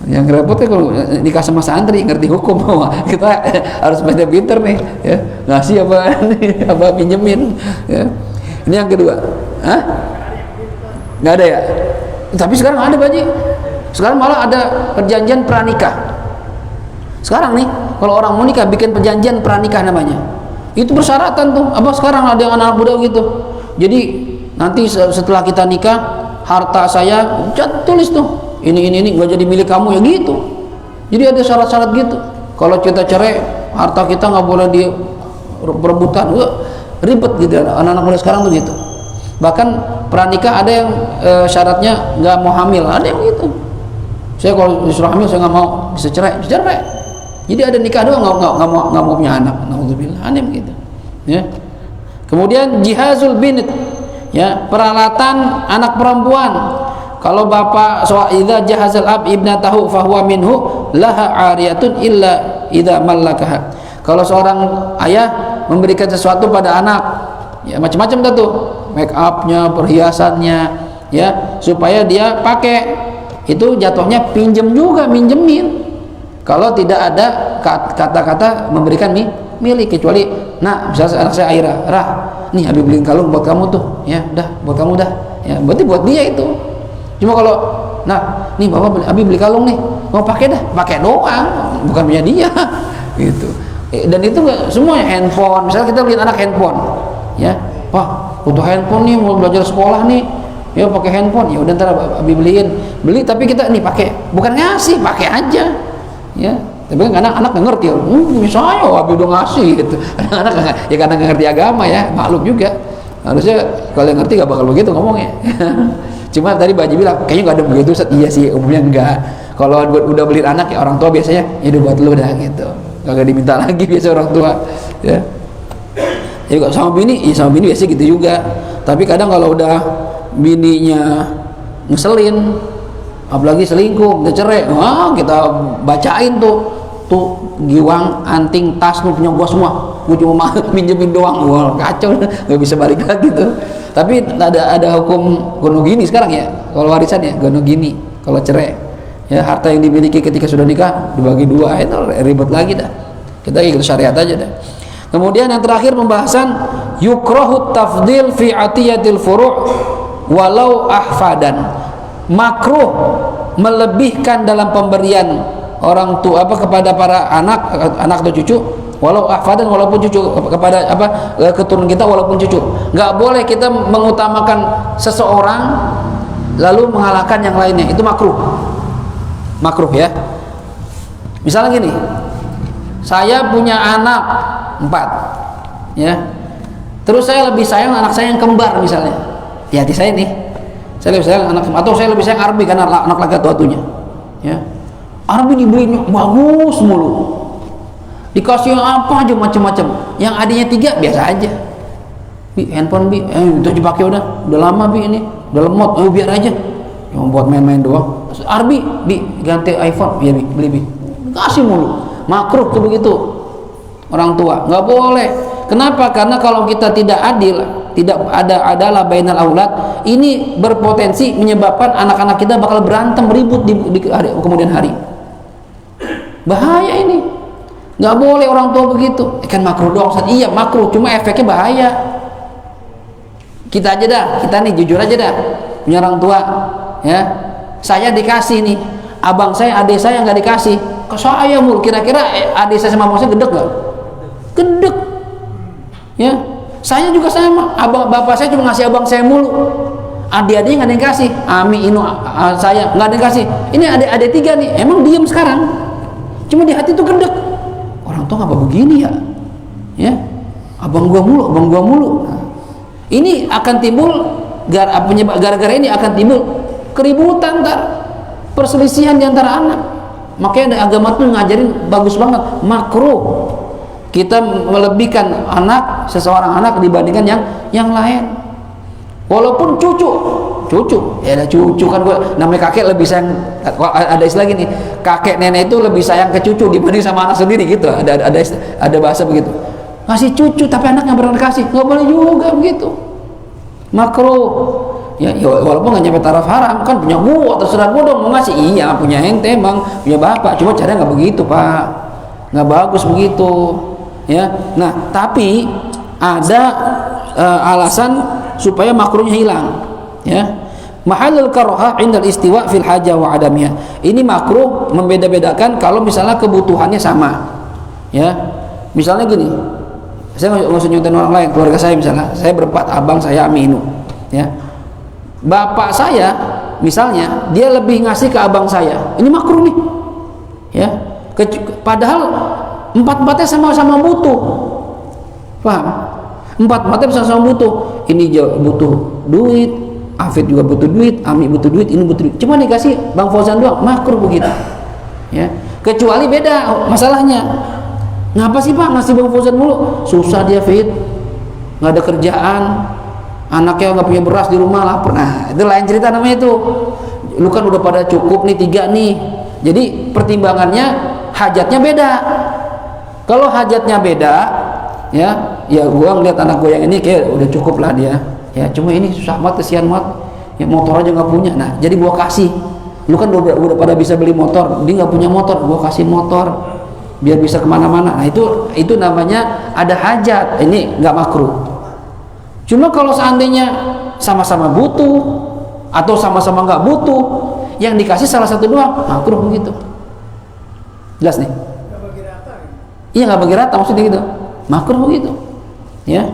Yang repotnya kalau nikah sama santri ngerti hukum, bahwa kita harus pinter nih, ya, ngasih apa pinjemin. Ya. Ini yang kedua, hah? Nggak ada ya? Tapi sekarang ada Pak Haji. Sekarang malah ada perjanjian pranikah. Sekarang nih, kalau orang mau nikah bikin perjanjian pranikah namanya. Itu persyaratan tuh. Apa sekarang ada yang anak muda gitu. Jadi nanti setelah kita nikah, harta saya tulis tuh. Ini nggak jadi milik kamu ya gitu. Jadi ada syarat-syarat gitu. Kalau kita cerai, harta kita nggak boleh di perebutan. Ribet gitu. Anak-anak muda sekarang tuh gitu. Bahkan pranikah ada yang syaratnya nggak mau hamil, ada yang gitu. Saya kalau disuruh hamil saya nggak mau, bisa cerai. Jadi ada nikah doang nggak mau punya anak, naudzubillah, aneh begitu. Ya. Kemudian jihazul bint, ya, peralatan anak perempuan. Kalau bapak idza jahazal ab ibnatahu fahuwa minhu laha ariyatun illa idza mallakaha. Kalau seorang ayah memberikan sesuatu pada anak, ya macam-macam dah tuh, make upnya, perhiasannya, ya, supaya dia pakai, itu jatuhnya pinjem juga, minjemin. Kalau tidak ada kata-kata memberikan milik, kecuali, nah, misalnya anak saya Aira, Rah, nih Habib beliin kalung buat kamu tuh, ya, udah, buat kamu dah, ya, berarti buat dia itu. Cuma kalau, nah, nih bapak Habib beli kalung nih, mau pakai dah, pakai doang, bukan punya dia, gitu. Dan itu semuanya handphone, misalnya kita beliin anak handphone, ya, wah, butuh handphone nih, mau belajar sekolah nih, ya pakai handphone, ya udah ntar Habib beli, tapi kita nih pakai, bukan ngasih, pakai aja. Ya, tapi kan anak-anak nggak ngerti, misalnya Habib udah ngasih gitu. Anak-anak ya karena nggak ngerti agama ya, maklum juga. Harusnya kalau yang ngerti nggak bakal begitu ngomongnya. Cuma tadi Pak Haji bilang kayaknya nggak ada begitu, iya sih umumnya enggak. Kalau udah beli anak ya orang tua biasanya ya udah buat lu dah gitu, nggak diminta lagi biasa orang tua. Ya. Jadi kalau sama bini, ya sama bini biasanya gitu juga. Tapi kadang kalau udah bininya ngeselin, apalagi selingkuh, udah cerai, wah kita bacain tuh giwang, anting, tas lu punya gua semua, gua cuma minjemin doang, wah kacau, nggak bisa balik lagi tuh. Tapi ada hukum gono gini sekarang ya, kalau warisan ya gono gini, kalau cerai, ya harta yang dimiliki ketika sudah nikah dibagi dua, itu ribet lagi dah. Kita ikut syariat aja dah. Kemudian yang terakhir pembahasan yukrahu tafdil fi atiyatil furu' walau ahfadan. Makruh melebihkan dalam pemberian orang tua kepada para anak atau cucu, walau ahfadan, walaupun cucu, kepada keturunan kita walaupun cucu. Nggak boleh kita mengutamakan seseorang lalu mengalahkan yang lainnya, itu makruh ya. Misalnya gini, saya punya anak 4, ya, terus saya lebih sayang anak saya yang kembar misalnya, di hati saya nih, saya lebih sayang anak, atau saya lebih sayang Arbi karena anak laki satu-satunya, ya. Arbi dibeliin bagus mulu, dikasih apa aja macam-macam, yang adanya 3 biasa aja. Bi, handphone Bi, itu dipakai udah lama Bi, ini udah lemot, biar aja, cuma buat main-main doang. Arbi, Bi ganti iPhone, ya Bi, beli Bi, kasih mulu. Makruh tuh begitu, orang tua nggak boleh. Kenapa? Karena kalau kita tidak adil, tidak adalah bainal aulad, ini berpotensi menyebabkan anak-anak kita bakal berantem, ribut di kemudian hari. Bahaya ini, nggak boleh orang tua begitu. Kan makruh doang, iya makruh, cuma efeknya bahaya. Kita aja dah, kita nih jujur aja dah, punya orang tua, ya, saya dikasih nih, abang saya, adik saya nggak dikasih, ke saya mulu. Kira-kira adik saya sama saya gedek nggak? Gedek. Ya, saya juga sama. Abang bapak saya cuma ngasih abang saya mulu. Adik-adiknya nggak ada yang kasih. Ami, Inu, saya nggak ada yang kasih. Ini adik-adik 3 nih, emang diam sekarang. Cuma di hati tuh gedek. Orang tua ngapa begini ya? Ya, abang gua mulu. Nah, ini akan timbul gara-gara ini akan timbul keributan, perselisihan di antara anak. Makanya agama tuh ngajarin bagus banget, makruh kita melebihkan seseorang anak dibandingkan yang lain. Walaupun cucu ya ada cucu kan, gua namanya kakek lebih sayang. Ada istilah gini, kakek nenek itu lebih sayang ke cucu dibanding sama anak sendiri gitu. Ada bahasa begitu. Ngasih cucu tapi anaknya berani kasih, nggak boleh juga begitu, makruh. Ya walaupun nggak nyampe taraf haram, kan punya gua terserah gua dong mau ngasih. Iya punya ente emang, punya bapak, cuma caranya nggak begitu pak, nggak bagus begitu ya. Nah tapi ada alasan supaya makruhnya hilang ya. Mahallul karahah indal istiwa fil haja wa adamiyah. Ini makruh membeda-bedakan kalau misalnya kebutuhannya sama ya. Misalnya gini, saya nggak usah nyontain orang lain, keluarga saya misalnya, saya berempat, abang saya, Aminu ya. Bapak saya misalnya dia lebih ngasih ke abang saya, ini makruh nih ya. Padahal empat-empatnya sama-sama butuh, paham? Empat-empatnya sama-sama butuh. Ini butuh duit, Afid juga butuh duit, Ami butuh duit, ini butuh duit. Cuma dikasih Bang Fauzan doang, makruh begitu ya. Kecuali beda masalahnya. Ngapa sih pak ngasih Bang Fauzan mulu? Susah dia Fit, nggak ada kerjaan, anaknya nggak punya beras di rumah, lapar. Nah itu lain cerita namanya itu. Lu kan udah pada cukup nih 3 nih. Jadi pertimbangannya hajatnya beda. Kalau hajatnya beda ya gua ngeliat anak gua yang ini kayak udah cukup lah dia ya, cuma ini susah banget, kesian banget ya, motor aja nggak punya. Nah jadi gua kasih, lu kan udah pada bisa beli motor, dia nggak punya motor, gua kasih motor biar bisa kemana-mana. Nah itu namanya ada hajat, ini nggak makruh. Cuma kalau seandainya sama-sama butuh atau sama-sama nggak butuh, yang dikasih salah satu doang, makruh begitu. Jelas nih? Nggak bagi rata gitu. Iya nggak bagi rata maksudnya gitu, makruh begitu ya.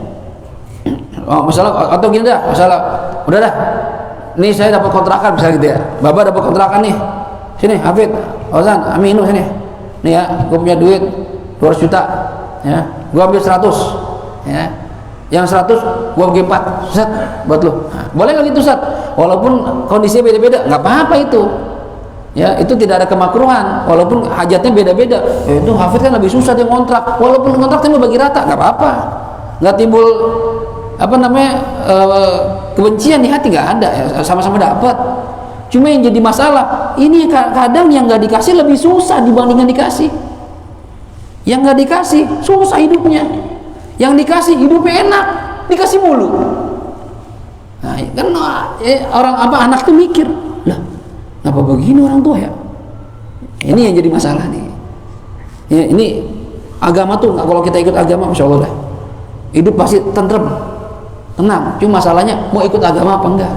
Masalah atau gini dah, masalah udah dah, nih saya dapat kontrakan misalnya gitu ya, Bapak dapat kontrakan nih, sini Hafid, Ozan, Aminu sini nih ya, gue punya duit 200 juta ya, gue ambil 100 ya, yang 100 gue bagi 4 set buat lu. Nah, boleh nggak gitu set? Walaupun kondisinya beda-beda nggak apa-apa itu ya, itu tidak ada kemakruhan walaupun hajatnya beda-beda ya. Itu Hafid kan lebih susah dia kontrak, walaupun kontraknya mau bagi rata nggak apa-apa, nggak timbul kebencian di hati, nggak ada ya, sama-sama dapat. Cuma yang jadi masalah ini kadang yang nggak dikasih lebih susah dibandingkan dikasih. Yang nggak dikasih susah hidupnya, yang dikasih hidupnya enak, dikasih mulu. Nah kan orang anak tuh mikir lah, ngapa begini orang tua ya? Ini yang jadi masalah nih ya. Ini agama tuh kalau kita ikut agama Masya Allah dah, hidup pasti tentrem, tenang. Cuma masalahnya mau ikut agama apa enggak.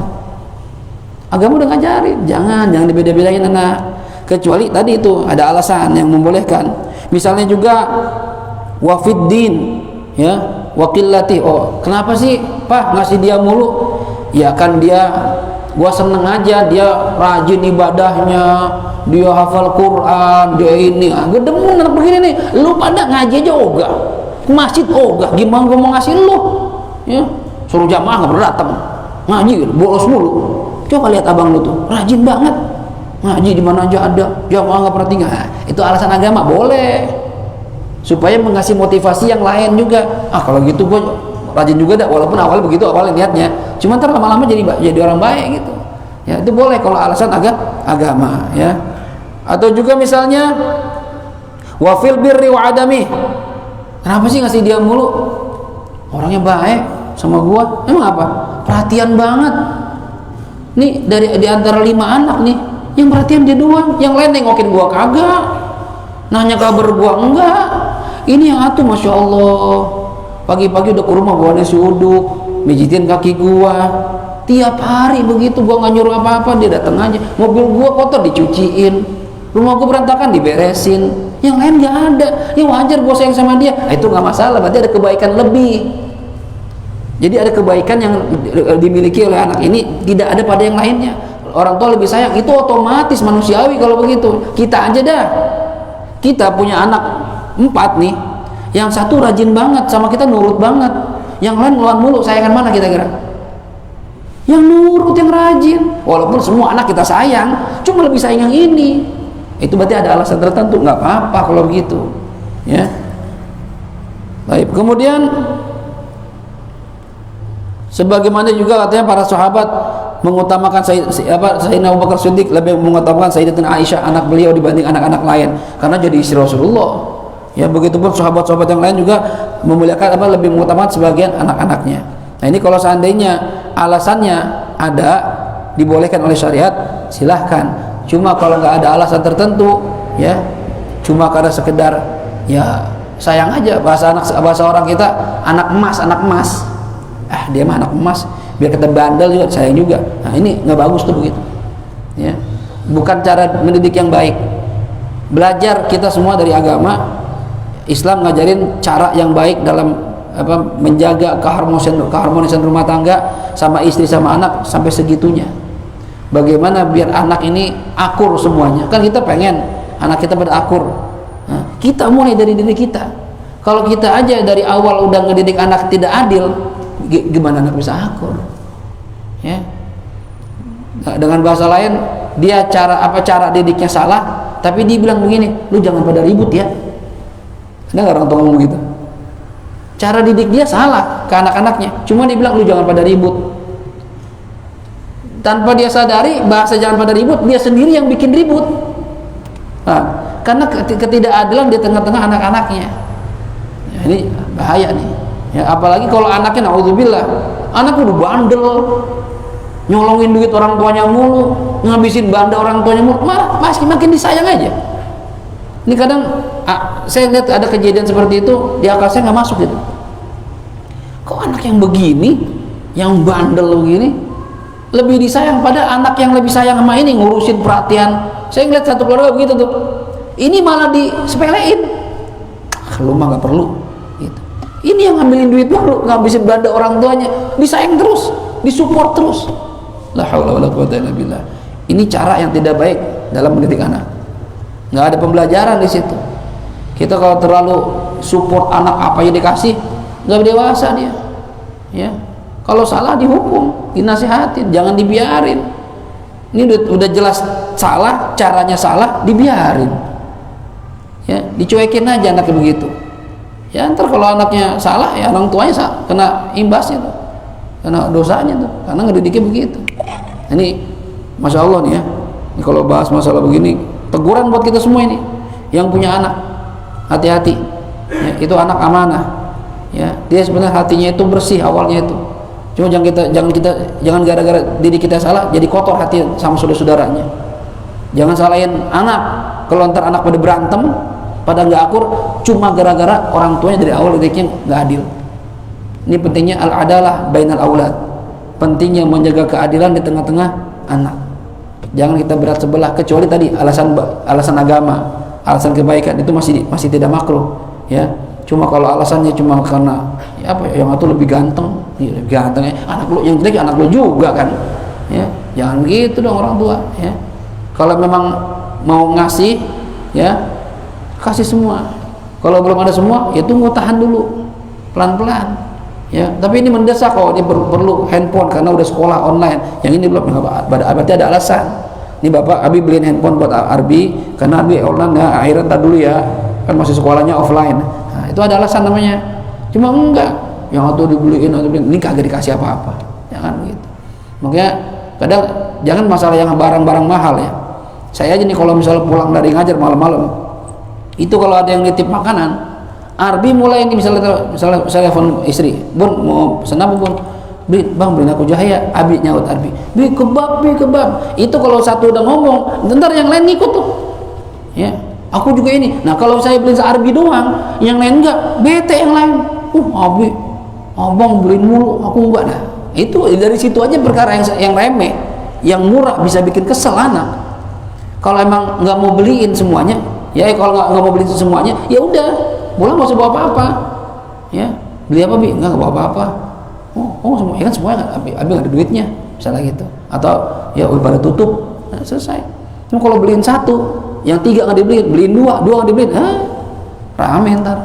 Agama udah ngajarin jangan dibeda-bedain anak, kecuali tadi itu ada alasan yang membolehkan. Misalnya juga wafiddin ya, wakilati. Oh kenapa sih pak ngasih dia mulu? Ya kan gua seneng aja dia rajin ibadahnya, dia hafal Quran, dia ini. Gue demen anak begini nih. Lu pada ngaji aja ogah, ke masjid ogah, gimana gua mau ngasih lu ya? Suruh jamaah nggak pernah datang, ngaji bolos mulu. Coba lihat abang lu tuh rajin banget ngaji, di mana aja ada, jamaah nggak pernah tinggal. Nah, itu alasan agama boleh supaya mengasih motivasi yang lain juga. Kalau gitu gue rajin juga dah, walaupun awalnya begitu awalnya niatnya, cuma ntar lama-lama jadi orang baik gitu ya. Itu boleh kalau alasan agama ya. Atau juga misalnya wafil birri wa adami. Kenapa sih ngasih dia mulu? Orangnya baik sama gua, emang apa? Perhatian banget nih. Di antara 5 anak nih yang perhatian dia doang, yang lain nengokin gua kagak, nanya kabar gua enggak. Ini yang atuh Masya Allah, pagi-pagi udah ke rumah gua nasi uduk, mijitin kaki gua tiap hari begitu. Gua nggak nyuruh apa-apa, dia datang aja, mobil gua kotor dicuciin Rumah gue berantakan, diberesin. Yang lain nggak ada, ya wajar gue sayang sama dia. Nah, itu nggak masalah, berarti ada kebaikan lebih. Jadi ada kebaikan yang dimiliki oleh anak ini tidak ada pada yang lainnya. Orang tua lebih sayang, itu otomatis manusiawi kalau begitu. Kita aja dah, kita punya anak 4 nih, yang satu rajin banget sama kita, nurut banget, yang lain ngeluar mulu. Sayangan mana kira-kira? Yang nurut, yang rajin. Walaupun semua anak kita sayang, cuma lebih sayang yang ini. Itu berarti ada alasan tertentu. Nggak apa-apa kalau begitu, ya. Baik, kemudian sebagaimana juga katanya para sahabat mengutamakan Sayyidina Abu Bakar Siddiq lebih mengutamakan Sayyidatina Aisyah anak beliau dibanding anak-anak lain karena jadi istri Rasulullah. Ya, begitupun sahabat-sahabat yang lain juga memuliakan lebih mengutamakan sebagian anak-anaknya. Nah, ini kalau seandainya alasannya ada dibolehkan oleh syariat, silahkan. Cuma kalau nggak ada alasan tertentu, ya, cuma karena sekedar ya sayang aja, bahasa orang kita anak emas. Dia mah anak emas, biar kita bandel juga sayang juga. Nah, ini nggak bagus tuh begitu, ya. Bukan cara mendidik yang baik. Belajar kita semua dari agama Islam, ngajarin cara yang baik dalam menjaga keharmonisan rumah tangga sama istri sama anak sampai segitunya. Bagaimana biar anak ini akur semuanya, kan kita pengen anak kita pada akur. Nah, kita mulai dari diri kita. Kalau kita aja dari awal udah ngedidik anak tidak adil, gimana anak bisa akur, ya? Nah, dengan bahasa lain, dia cara didiknya salah, tapi dia bilang begini, lu jangan pada ribut ya. Ada nggak orang tua ngomong gitu? Cara didik dia salah ke anak-anaknya, cuma dia bilang lu jangan pada ribut. Tanpa dia sadari bahasa jangan pada ribut, dia sendiri yang bikin ribut. Nah, karena ketidakadilan di tengah-tengah anak-anaknya. Ya, ini bahaya nih. Ya, apalagi kalau anaknya naudzubillah, anak udah bandel, nyolongin duit orang tuanya mulu, ngabisin banda orang tuanya mulu, malah masih makin disayang aja. Ini kadang saya lihat ada kejadian seperti itu, di akal saya nggak masuk gitu. Kok anak yang begini, yang bandel begini, lebih disayang pada anak yang lebih sayang sama ini, ngurusin perhatian. Saya ngeliat satu keluarga begitu tuh, ini malah disepelein. Lu mah nggak perlu gitu. Ini yang ngambilin duit mulu, ngabisin belanja orang tuanya, disayang terus, disupport terus. La haula wala quwwata illa billah. Ini cara yang tidak baik dalam mendidik anak. Nggak ada pembelajaran di situ. Kita kalau terlalu support anak apa yang dikasih, nggak dewasa dia, ya. Kalau salah dihukum, dinasihatin, jangan dibiarin. Ini udah jelas salah, caranya salah, dibiarin. Ya, dicuekin aja anaknya begitu. Ya, ntar kalau anaknya salah, ya orang tuanya kena imbasnya tuh, kena dosanya tuh, karena ngedidiknya begitu. Ini, masya Allah nih ya. Ini kalau bahas masalah begini, teguran buat kita semua ini, yang punya anak, hati-hati. Ya, itu anak amanah. Ya, dia sebenarnya hatinya itu bersih awalnya itu. Cuma jangan gara-gara diri kita salah jadi kotor hati sama saudara-saudaranya. Jangan salahin anak. Kalau ntar anak pada berantem, pada nggak akur, cuma gara-gara orang tuanya dari awal didiknya nggak adil. Ini pentingnya al-adalah bainal aulad. Pentingnya menjaga keadilan di tengah-tengah anak. Jangan kita berat sebelah, kecuali tadi alasan agama, alasan kebaikan itu masih tidak makruh, ya. Cuma kalau alasannya cuma karena ya apa yang itu lebih ganteng, ya, lebih ganteng ya. Anak lu yang jelek anak lu juga kan, ya. Jangan gitu dong orang tua, ya. Kalau memang mau ngasih, ya kasih semua. Kalau belum ada semua, ya tunggu, tahan dulu, pelan-pelan, ya. Tapi ini mendesak kok, ini perlu handphone karena udah sekolah online. Yang ini belum, berarti ada alasan. Ini bapak Abi beliin handphone buat Arbi karena Arbi online ya, akhirnya ntar dulu ya, kan masih sekolahnya offline. Nah, itu ada alasan namanya. Cuma enggak, yang atau dibeliin, ini kagak dikasih apa-apa, jangan begitu. Makanya kadang jangan masalah yang barang-barang mahal ya. Saya aja nih kalau misalnya pulang dari ngajar malam-malam, itu kalau ada yang nitip makanan, Arbi mulai ini misalnya saya telepon istri, Bun mau pesan apa Bun? Beliin aku jahe. Abi nyaut Arbi, beli kebab. Itu kalau satu udah ngomong, ntar yang lain ngikut tuh, ya. Aku juga ini. Nah kalau saya beliin Arbi doang, yang lain enggak, bete yang lain. Abi, abang beliin mulu, aku enggak. Nah itu dari situ aja perkara yang remeh, yang murah bisa bikin kesel anak. Kalau emang nggak mau beliin semuanya, ya kalau nggak mau beliin semuanya, ya udah, pulang nggak usah bawa apa-apa. Ya, beli apa bi? Nggak bawa apa-apa. Oh semua, ya kan semuanya abi nggak ada duitnya, misalnya gitu. Atau ya udah pada tutup, nah, selesai. Cuma kalau beliin satu, yang 3 nggak dibeliin, beliin 2 nggak dibeliin, rame ntar.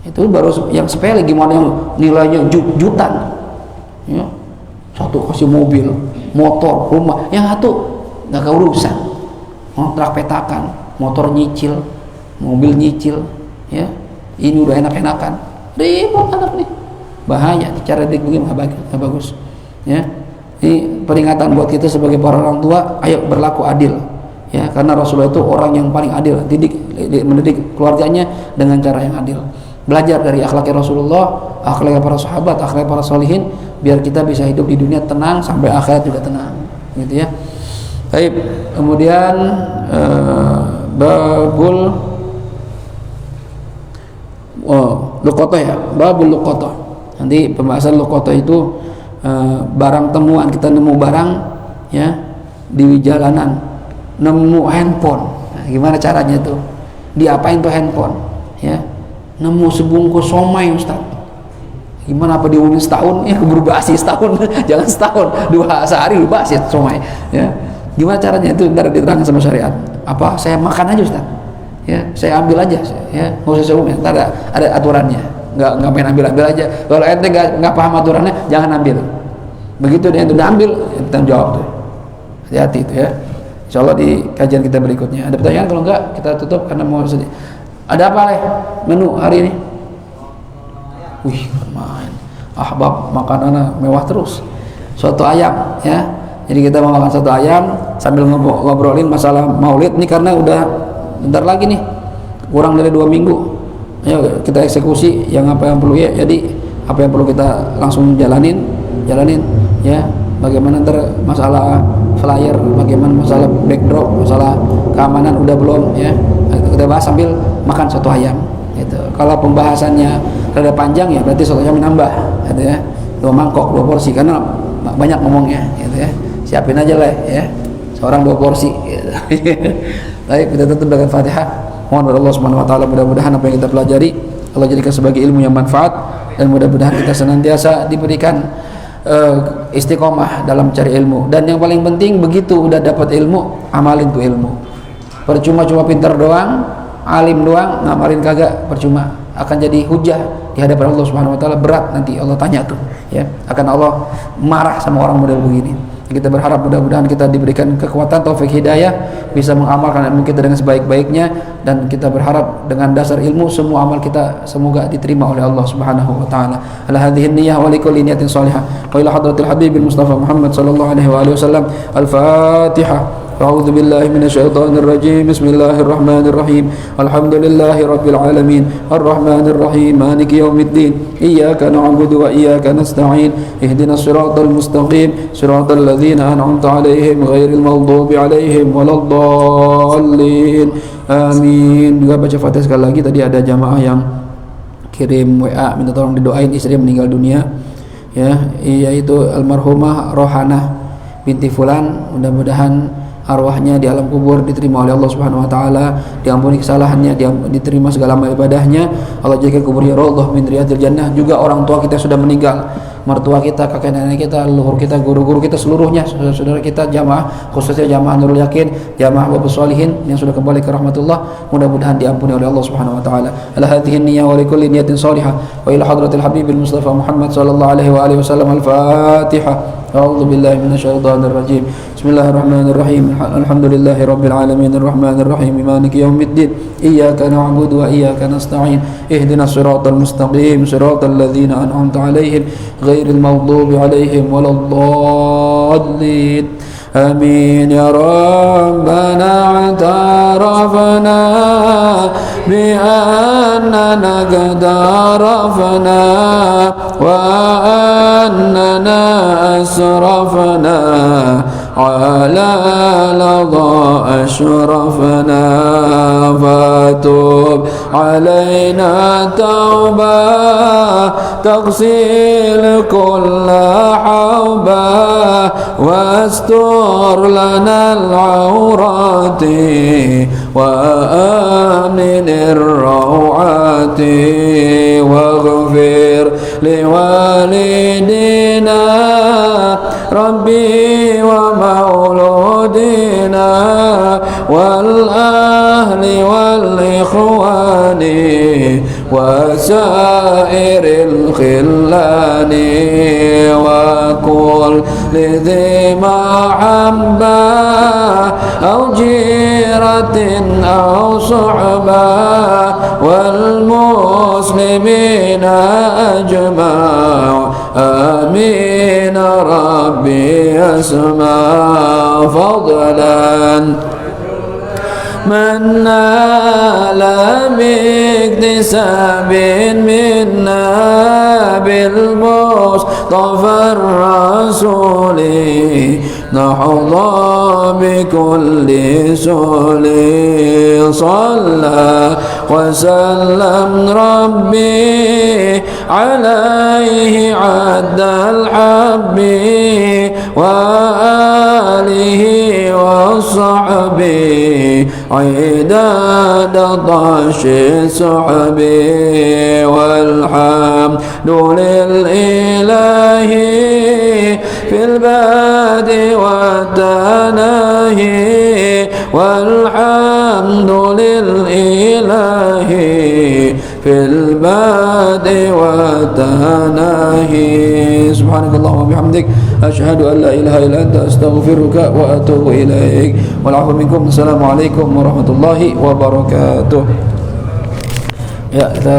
Itu baru yang sepele, gimana yang nilainya jutaan. Ya, satu kasih mobil, motor, rumah, yang satu nggak keurusan. Kontrak petakan, motor nyicil, mobil nyicil, ya. Ini udah enak-enakan, ribut anak nih, bahaya. Cara dik begini nggak bagus, ya. Ini peringatan buat kita sebagai para orang tua, ayo berlaku adil, ya. Karena Rasulullah itu orang yang paling adil, mendidik keluarganya dengan cara yang adil. Belajar dari akhlaknya Rasulullah, akhlaknya para sahabat, akhlaknya para solihin, biar kita bisa hidup di dunia tenang sampai akhirat juga tenang, gitu ya. Baik, kemudian babul luqata ya, babul luqata. Nanti pembahasan luqata itu barang temuan, kita nemu barang ya di jalanan, nemu handphone. Nah, gimana caranya tuh? Diapain tuh handphone? Ya, nemu sebungkus somai Ustaz. Gimana, apa diumumin setahun? Ya keburu basi setahun. Jangan setahun, 2 sehari lupa basi somai. Ya. Gimana caranya itu? Ntar diterangkan sama syariat. Apa saya makan aja Ustaz? Ya, saya ambil aja, ya, nggak usah seumur. Ntar ada aturannya. Nggak main ambil aja. Kalau ente nggak paham aturannya, jangan ambil. Begitu dia udah ambil, kita jawab tuh. Hati-hati itu ya. Insyaallah di kajian kita berikutnya. Ada pertanyaan? Kalau enggak, kita tutup karena mau sedih. Ada apa leh menu hari ini? Wih, main. Ahbab makanannya mewah terus. Soto ayam, ya. Jadi kita mau makan soto ayam sambil ngobrolin masalah maulid nih, karena udah bentar lagi nih, kurang dari 2 minggu. Ya, kita eksekusi yang apa yang perlu ya. Jadi apa yang perlu kita langsung jalanin ya. Bagaimana ntar masalah flyer, bagaimana masalah backdrop, masalah keamanan udah belum ya. Kita bahas sambil makan soto ayam gitu. Kalau pembahasannya rada panjang ya berarti soto ayam nambah gitu ya. 2 mangkok, 2 porsi, karena banyak ngomongnya gitu ya. Siapin aja lah ya. Seorang 2 porsi gitu. Baik, kita tutup dengan Fatihah. Mohon kepada Allah Subhanahu wa taala, mudah-mudahan apa yang kita pelajari Allah jadikan sebagai ilmu yang manfaat, dan mudah-mudahan kita senantiasa diberikan istiqomah dalam mencari ilmu. Dan yang paling penting, begitu udah dapat ilmu, amalin tuh ilmu. Percuma cuma pintar doang, alim doang, ngamalin kagak, percuma. Akan jadi hujah di hadapan Allah Subhanahu wa taala, berat nanti Allah tanya tuh, ya. Akan Allah marah sama orang model begini. Kita berharap mudah-mudahan kita diberikan kekuatan, taufik, hidayah, bisa mengamalkan ilmu kita dengan sebaik-baiknya, dan kita berharap dengan dasar ilmu semua amal kita semoga diterima oleh Allah Subhanahu wa taala. Ala hadhihi niyyah wa likulli niyatin shalihah. Wa ila hadratil habibil Mustafa Muhammad sallallahu alaihi wa alihi wasallam. Al-Fatihah. أعوذ بالله من الشيطان الرجيم بسم الله الرحمن الرحيم الحمد لله رب العالمين الرحمن الرحيم مالك يوم الدين إياك نعبد وإياك نستعين اهدنا الصراط المستقيم صراط الذين أنعمت عليهم غير المغضوب عليهم ولا الضالين آمين. Juga baca Fatihah sekali lagi. Tadi ada jamaah yang kirim WA minta tolong didoain istri meninggal dunia, ya, yaitu almarhumah Rohana binti Fulan. Mudah-mudahan arwahnya di alam kubur diterima oleh Allah Subhanahu wa taala, diampuni kesalahannya, diterima segala amal ibadahnya. Allah jadikan kuburnya raudhah min riyadil jannah. Juga orang tua kita sudah meninggal, mertua kita, kakek nenek kita, leluhur kita, guru-guru kita seluruhnya, saudara-saudara kita, jamaah, khususnya jamaah Nurul Yakin, jamaah Babus Sholihin yang sudah kembali ke rahmatullah, mudah-mudahan diampuni oleh Allah Subhanahu wa taala. Ala hadhihi niyyah wa likulli niyatin shalihah wa ila hadratil habibil Mustafa Muhammad sallallahu alaihi wa alihi wasallam. Al-Fatihah. أعوذ بالله من الشيطان الرجيم بسم الله الرحمن الرحيم الحمد لله رب العالمين الرحمن الرحيم مالك يوم الدين إياك نعبد وإياك نستعين اهدنا الصراط المستقيم صراط الذين أنعمت عليهم غير المغضوب عليهم ولا الضالين آمين. يا ربنا اعترفنا بأننا قد عرفنا وأننا أسرفنا على لظى أشرفنا فتوب علينا توبة تغسل كل حوبة واستر لنا العورات وآمن الروعات واغفر لوالدينا ربي ومولودنا والأهل والإخوان وسائر الخلان وكل لذي محبة أو جيرة أو صحبة والمسلمين أجمع آمين ربي أسمع فضلا من نال باكتساب منا بالمصطفى الرسول نحظى بكل سول صلى وسلم ربي عليه عد الحب وآله وصحبه عداد طش الصحب والحمد لله في البادئ والتناهي والحمد لله في البادئ والتناهي. سبحانك اللهم وبحمدك أشهد أن لا إله إلا أنت أستغفرك وأتوب إليك والعفو منكم. السلام عليكم ورحمة الله وبركاته. Ya, kita